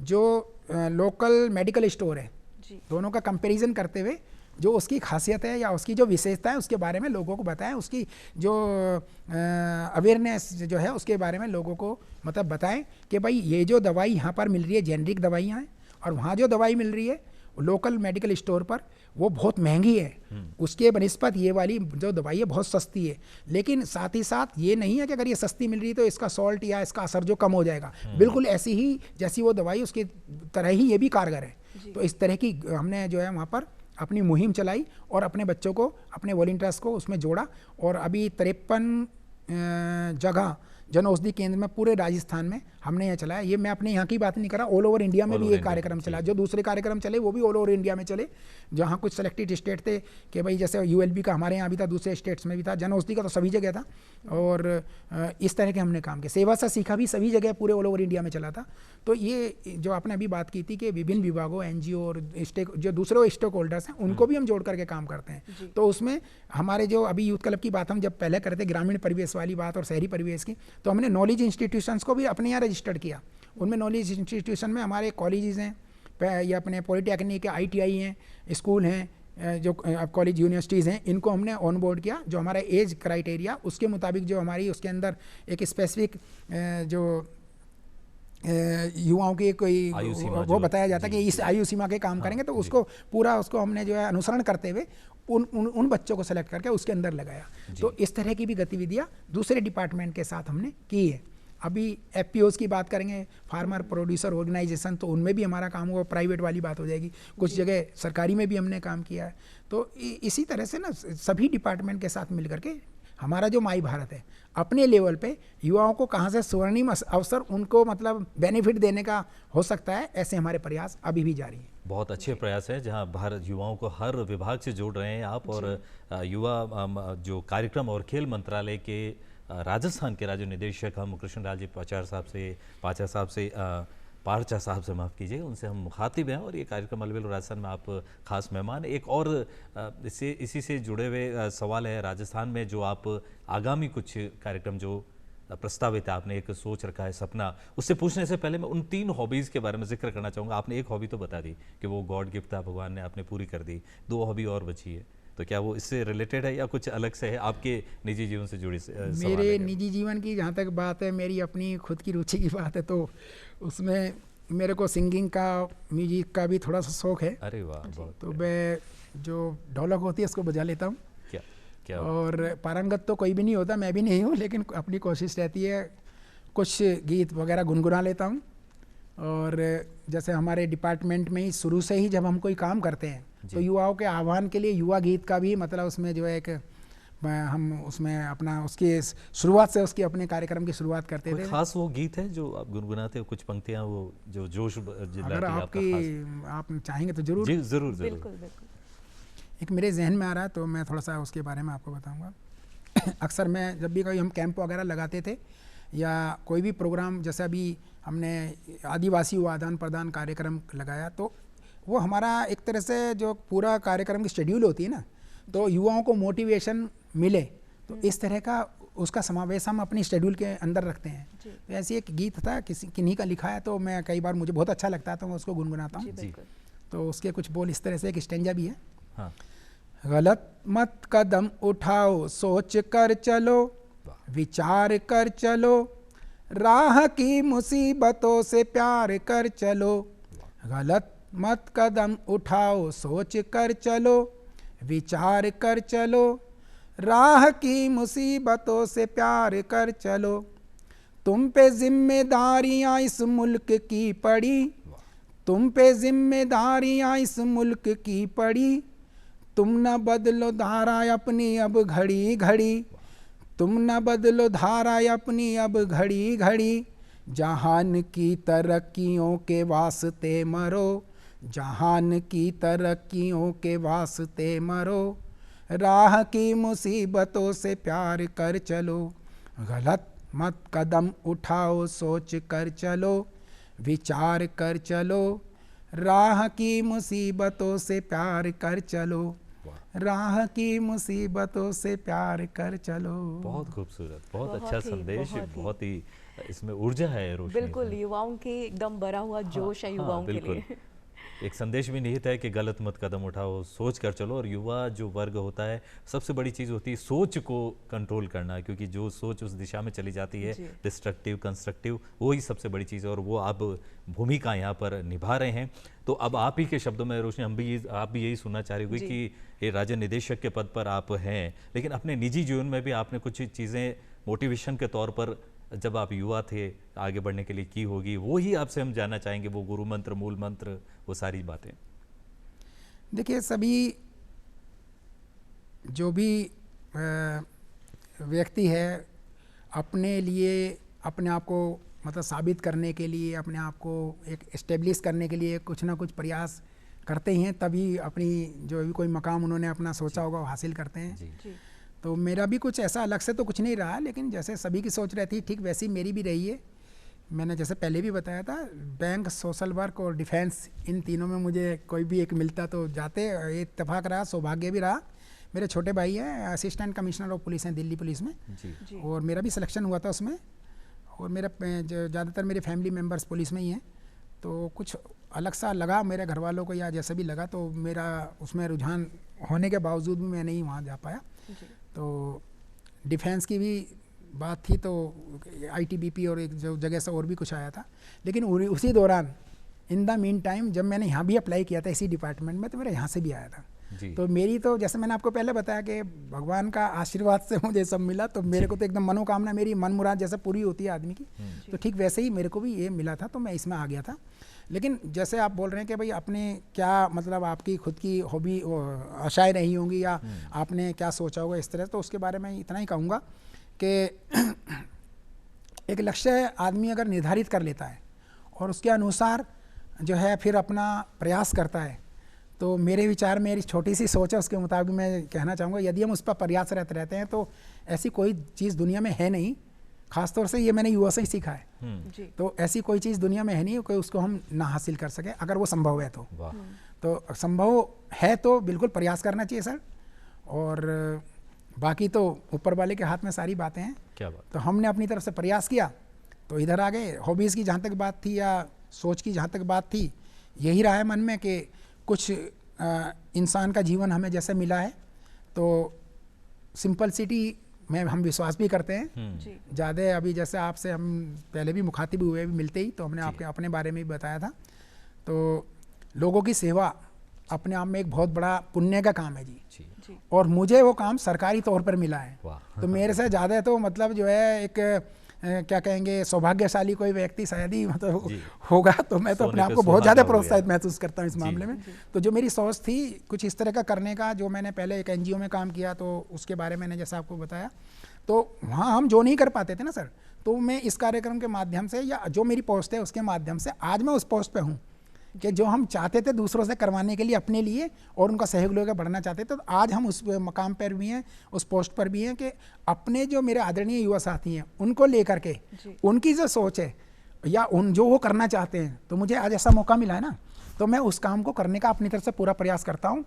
Speaker 3: जो लोकल मेडिकल स्टोर है दोनों का कंपैरिजन करते हुए जो उसकी खासियत है या उसकी जो विशेषता है उसके बारे में लोगों को बताएं, उसकी जो अवेयरनेस जो है उसके बारे में लोगों को मतलब बताएं कि भाई ये जो दवाई यहाँ पर मिल रही है जेनरिक दवाइयाँ हैं और वहाँ जो दवाई मिल रही है लोकल मेडिकल स्टोर पर वो बहुत महंगी है, उसके बनिस्पत ये वाली जो दवाई है बहुत सस्ती है। लेकिन साथ ही साथ ये नहीं है कि अगर ये सस्ती मिल रही है तो इसका सॉल्ट या इसका असर जो कम हो जाएगा, बिल्कुल ऐसी ही जैसी वो दवाई उसकी तरह ही ये भी कारगर है। तो इस तरह की हमने जो है वहाँ पर अपनी मुहिम चलाई और अपने बच्चों को, अपने वॉलंटियर्स को उसमें जोड़ा और अभी 53 जगह जन औषधि केंद्र में पूरे राजस्थान में हमने यह चलाया। ये मैं अपने यहाँ की बात नहीं कर रहा, ऑल ओवर इंडिया में भी ये कार्यक्रम चला। जो दूसरे कार्यक्रम चले वो भी ऑल ओवर इंडिया में चले, जहाँ कुछ सेलेक्टेड स्टेट थे कि भाई जैसे यूएलबी का हमारे यहाँ भी था, दूसरे स्टेट्स में भी था, जन औषधि का तो सभी जगह था। और इस तरह के हमने काम किया। सेवा से सीखा भी सभी जगह पूरे ऑल ओवर इंडिया में चला था। तो ये जो आपने अभी बात की थी कि विभिन्न विभागों, एनजीओ और जो दूसरे स्टेक होल्डर्स हैं उनको भी हम जोड़ करके काम करते हैं। तो उसमें हमारे जो अभी यूथ क्लब की बात हम जब पहले करते ग्रामीण परिवेश वाली बात और शहरी परिवेश की, तो हमने नॉलेज इंस्टीट्यूशंस को भी अपने यहाँ रजिस्टर्ड किया। उनमें नॉलेज इंस्टीट्यूशन में हमारे कॉलेजेस हैं या अपने पॉलिटेक्निक के ITI हैं, स्कूल हैं, जो कॉलेज यूनिवर्सिटीज़ हैं, इनको हमने ऑन बोर्ड किया। जो हमारा एज क्राइटेरिया उसके मुताबिक जो हमारी उसके अंदर एक स्पेसिफिक जो युवाओं की कोई वो बताया जाता है कि इस आयु सीमा के काम करेंगे, तो उसको पूरा उसको हमने जो है अनुसरण करते हुए उन बच्चों को सेलेक्ट करके उसके अंदर लगाया। तो इस तरह की भी गतिविधियाँ दूसरे डिपार्टमेंट के साथ हमने की है। अभी FPOs की बात करेंगे, फार्मर प्रोड्यूसर ऑर्गेनाइजेशन, तो उनमें भी हमारा काम होगा, प्राइवेट वाली बात हो जाएगी। कुछ जगह सरकारी में भी हमने काम किया है। तो इसी तरह से ना सभी डिपार्टमेंट के साथ मिल करके हमारा जो माई भारत है अपने लेवल पे युवाओं को कहाँ से स्वर्णिम अवसर उनको मतलब बेनिफिट देने का हो सकता है, ऐसे हमारे प्रयास अभी भी जारी हैं।
Speaker 2: बहुत अच्छे प्रयास है जहां भारत युवाओं को हर विभाग से जोड़ रहे हैं आप। और युवा जो कार्यक्रम और खेल मंत्रालय के राजस्थान के राज्य निदेशक हम कृष्णलाल जी पारचा साहब से माफ़ कीजिए, उनसे हम मुखातिब हैं और ये कार्यक्रम अलवेल राजस्थान में आप खास मेहमान। एक और इसी से जुड़े हुए सवाल है, राजस्थान में जो आप आगामी कुछ कार्यक्रम जो प्रस्तावित है, आपने एक सोच रखा है सपना, उससे पूछने से पहले मैं उन 3 हॉबीज़ के बारे में जिक्र करना चाहूँगा। आपने एक हॉबी तो बता दी कि वो गॉड गिफ्ट था, भगवान ने आपने पूरी कर दी। 2 हॉबी और बची है, तो क्या वो इससे रिलेटेड है या कुछ अलग से है, आपके निजी जीवन से जुड़ी?
Speaker 3: मेरे निजी जीवन की जहाँ तक बात है, मेरी अपनी खुद की रुचि की बात है, तो उसमें मेरे को सिंगिंग का, म्यूजिक का भी थोड़ा सा शौक़ है।
Speaker 2: अरे वाह, बहुत।
Speaker 3: तो मैं जो ढोलक होती है उसको बजा लेता हूँ।
Speaker 2: क्या
Speaker 3: और पारंगत तो कोई भी नहीं होता, मैं भी नहीं हूँ, लेकिन अपनी कोशिश रहती है, कुछ गीत वगैरह गुनगुना लेता हूँ। और जैसे हमारे डिपार्टमेंट में ही शुरू से ही जब हम कोई काम करते हैं तो युवाओं के आह्वान के लिए युवा गीत का भी मतलब उसमें जो है एक हम उसमें अपना उसकी शुरुआत से उसकी अपने कार्यक्रम की शुरुआत करते थे।
Speaker 2: खास वो गीत है जो आप गुनगुनाते हो, कुछ पंक्तियाँ वो जो जोश
Speaker 3: अगर आप चाहेंगे तो जरूर।
Speaker 2: जी जरूर।
Speaker 1: बिल्कुल बिल्कुल।
Speaker 3: एक मेरे जहन में आ रहा है तो मैं थोड़ा सा उसके बारे में आपको बताऊंगा। अक्सर मैं जब भी कोई हम कैंप वगैरह लगाते थे या कोई भी प्रोग्राम, जैसे अभी हमने आदिवासी आदान प्रदान कार्यक्रम लगाया, तो वो हमारा एक तरह से जो पूरा कार्यक्रम की शेड्यूल होती है ना, तो युवाओं को मोटिवेशन मिले, तो इस तरह का उसका समावेश हम अपनी शेड्यूल के अंदर रखते हैं। तो ऐसी एक गीत था किन्हीं का लिखा है, तो मैं कई बार मुझे बहुत अच्छा लगता है तो मैं उसको गुनगुनाता हूँ। तो उसके कुछ बोल इस तरह से, एक स्टेंजा भी है। हाँ। गलत मत कदम उठाओ, सोच कर चलो, विचार कर चलो, राह की मुसीबतों से प्यार कर चलो। गलत मत कदम उठाओ, सोच कर चलो, विचार कर चलो, राह की मुसीबतों से प्यार कर चलो। तुम पे जिम्मेदारियां इस मुल्क की पड़ी, तुम पे जिम्मेदारियां इस मुल्क की पड़ी। तुम न बदलो धारा अपनी अब घड़ी घड़ी, तुम न बदलो धारा अपनी अब घड़ी घड़ी। जहान की तरक्कियों के वास्ते मरो, जहान की तरक्कियों के वास्ते मरो, राह की मुसीबतों से प्यार कर चलो। गलत मत कदम उठाओ, सोच कर चलो, विचार कर चलो, राह की मुसीबतों से प्यार कर चलो। राह की मुसीबतों से प्यार कर चलो।
Speaker 2: बहुत खूबसूरत, बहुत
Speaker 1: बहुत
Speaker 2: अच्छा
Speaker 1: ही,
Speaker 2: संदेश,
Speaker 1: बहुत ही।
Speaker 2: बहुत ही इसमें ऊर्जा है, रोशनी
Speaker 1: बिल्कुल,
Speaker 2: है।
Speaker 1: युवाओं के एकदम भरा हुआ जोश है
Speaker 2: हाँ,
Speaker 1: युवाओं के
Speaker 2: बिल्कुल।
Speaker 1: लिए।
Speaker 2: एक संदेश भी निहित है कि गलत मत कदम उठाओ, सोच कर चलो। और युवा जो वर्ग होता है, सबसे बड़ी चीज़ होती है सोच को कंट्रोल करना, क्योंकि जो सोच उस दिशा में चली जाती है,
Speaker 1: जी।
Speaker 2: डिस्ट्रक्टिव कंस्ट्रक्टिव, वो ही सबसे बड़ी चीज़ है। और वो आप भूमिका यहाँ पर निभा रहे हैं। तो अब आप ही के शब्दों में रोशनी, आप भी यही सुनना चाह रही होगी
Speaker 1: जी।
Speaker 2: कि ये राज्य निदेशक के पद पर आप हैं, लेकिन अपने निजी जीवन में भी आपने कुछ चीज़ें मोटिवेशन के तौर पर जब आप युवा थे आगे बढ़ने के लिए की होगी, वो ही आपसे हम जानना चाहेंगे, वो गुरु मंत्र, मूल मंत्र, वो सारी बातें।
Speaker 3: देखिए, सभी जो भी व्यक्ति है अपने लिए, अपने आप को मतलब साबित करने के लिए, अपने आप को एक एस्टेब्लिश करने के लिए कुछ ना कुछ प्रयास करते ही हैं, तभी अपनी जो भी कोई मकाम उन्होंने अपना सोचा होगा वो हासिल करते हैं।
Speaker 2: जी।
Speaker 1: जी।
Speaker 3: तो मेरा भी कुछ ऐसा अलग से तो कुछ नहीं रहा, लेकिन जैसे सभी की सोच रहती है ठीक वैसी मेरी भी रही है। मैंने जैसे पहले भी बताया था, बैंक, सोशल वर्क और डिफेंस, इन तीनों में मुझे कोई भी एक मिलता तो जाते। ये इत्तेफाक रहा, सौभाग्य भी रहा। मेरे छोटे भाई हैं असिस्टेंट कमिश्नर ऑफ पुलिस हैं दिल्ली पुलिस में,
Speaker 2: जी।
Speaker 1: जी।
Speaker 3: और मेरा भी सिलेक्शन हुआ था उसमें। और मेरा ज़्यादातर मेरे फैमिली मेम्बर्स पुलिस में ही हैं, तो कुछ अलग सा लगा मेरे घर वालों को या जैसा भी लगा, तो मेरा उसमें रुझान होने के बावजूद भी मैं नहीं वहाँ जा पाया।
Speaker 1: जी।
Speaker 3: तो डिफेंस की भी बात थी, तो आईटीबीपी और एक जो जगह से और भी कुछ आया था। लेकिन उसी दौरान इन द मीन टाइम जब मैंने यहाँ भी अप्लाई किया था इसी डिपार्टमेंट में, तो मेरा यहाँ से भी आया था।
Speaker 2: जी।
Speaker 3: तो मेरी तो जैसे मैंने आपको पहले बताया कि भगवान का आशीर्वाद से मुझे सब मिला, तो मेरे को तो एकदम मनोकामना, मेरी मन मुराद जैसे पूरी होती है आदमी की, तो ठीक वैसे ही मेरे को भी ये मिला था, तो मैं इसमें आ गया था। लेकिन जैसे आप बोल रहे हैं कि भाई अपने क्या मतलब आपकी खुद की हॉबी आशाएं रही होंगी या आपने क्या सोचा होगा इस तरह, तो उसके बारे में इतना ही कहूँगा कि एक लक्ष्य आदमी अगर निर्धारित कर लेता है और उसके अनुसार जो है फिर अपना प्रयास करता है, तो मेरे विचार, मेरी छोटी सी सोच है उसके मुताबिक मैं कहना चाहूँगा, यदि हम उस पर प्रयासरत रहते हैं तो ऐसी कोई चीज़ दुनिया में है नहीं। खासतौर से ये मैंने युवा से ही सीखा है।
Speaker 1: जी।
Speaker 3: तो ऐसी कोई चीज़ दुनिया में है नहीं कि उसको हम ना हासिल कर सकें, अगर वो संभव है तो।
Speaker 2: वाह।
Speaker 3: तो संभव है तो बिल्कुल प्रयास करना चाहिए सर, और बाकी तो ऊपर वाले के हाथ में सारी बातें हैं।
Speaker 2: क्या बात।
Speaker 3: तो हमने अपनी तरफ से प्रयास किया तो इधर आ गए। हॉबीज़ की जहाँ तक बात थी या सोच की जहाँ तक बात थी, यही रहा है मन में कि कुछ इंसान का जीवन हमें जैसे मिला है तो सिंपलिसिटी में हम विश्वास भी करते हैं।
Speaker 1: जी।
Speaker 3: ज़्यादा अभी जैसे आपसे हम पहले भी मुखातिब हुए, भी मिलते ही तो हमने आपके अपने बारे में भी बताया था। तो लोगों की सेवा अपने आप में एक बहुत बड़ा पुण्य का काम है जी।
Speaker 2: जी।
Speaker 1: जी।
Speaker 3: और मुझे वो काम सरकारी तौर पर मिला है।
Speaker 2: वाह।
Speaker 3: तो मेरे से ज़्यादा तो मतलब जो है एक क्या कहेंगे सौभाग्यशाली कोई व्यक्ति शायद ही मतलब
Speaker 2: जी।
Speaker 3: होगा। तो मैं तो
Speaker 2: सोने
Speaker 3: अपने आप
Speaker 2: पे
Speaker 3: को बहुत ज़्यादा
Speaker 2: सुहागा हो
Speaker 3: प्रोत्साहित
Speaker 2: गया।
Speaker 3: महसूस करता हूँ इस
Speaker 2: जी।
Speaker 3: मामले में। तो जो मेरी सोच थी कुछ इस तरह का करने का, जो मैंने पहले एक एनजीओ में काम किया तो उसके बारे में मैंने जैसा आपको बताया, तो वहाँ हम जो नहीं कर पाते थे ना सर, तो मैं इस कार्यक्रम के माध्यम से या जो मेरी पोस्ट है उसके माध्यम से आज मैं उस पोस्ट पे हूँ कि जो हम चाहते थे दूसरों से करवाने के लिए अपने लिए और उनका सहयोग लेकर बढ़ना चाहते थे, तो आज हम उस मकाम पर भी हैं, उस पोस्ट पर भी हैं कि अपने जो मेरे आदरणीय युवा साथी हैं उनको लेकर के उनकी जो सोच है या उन जो वो करना चाहते हैं, तो मुझे आज ऐसा मौका मिला है ना, तो मैं उस काम को करने का अपनी तरफ से पूरा प्रयास करता हूँ।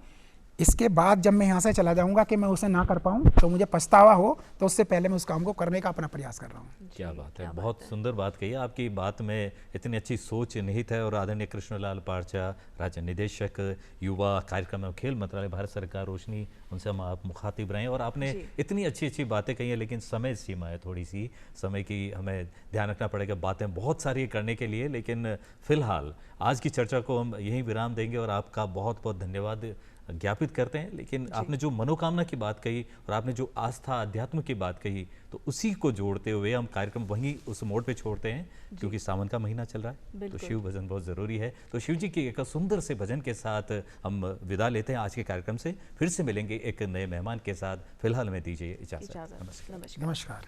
Speaker 3: इसके बाद जब मैं यहाँ से चला जाऊँगा कि मैं उसे ना कर पाऊँ तो मुझे पछतावा हो, तो उससे पहले मैं उस काम को करने का अपना प्रयास कर रहा हूँ।
Speaker 2: क्या बात है, बहुत सुंदर बात कही है। आपकी बात में इतनी अच्छी सोच निहित है। और आदरणीय कृष्णलाल पारचा, राज्य निदेशक युवा कार्यक्रम एवं खेल मंत्रालय, भारत सरकार, रोशनी, उनसे हम आप मुखातिब रहे हैं और आपने इतनी अच्छी अच्छी बातें कही हैं। लेकिन समय सीमा है, थोड़ी सी समय की हमें ध्यान रखना पड़ेगा। बातें बहुत सारी करने के लिए, लेकिन फिलहाल आज की चर्चा को हम यहीं विराम देंगे और आपका बहुत बहुत धन्यवाद ज्ञापित करते हैं। लेकिन आपने जो मनोकामना की बात कही और आपने जो आस्था अध्यात्म की बात कही, तो उसी को जोड़ते हुए हम कार्यक्रम वहीं उस मोड़ पे छोड़ते हैं, क्योंकि सावन का महीना चल रहा है तो शिव भजन बहुत ज़रूरी है। तो शिव जी के एक सुंदर से भजन के साथ हम विदा लेते हैं आज के कार्यक्रम से। फिर से मिलेंगे एक नए मेहमान के साथ। फिलहाल में दीजिए इजाज़त।
Speaker 1: नमस्कार।
Speaker 3: नमस्कार।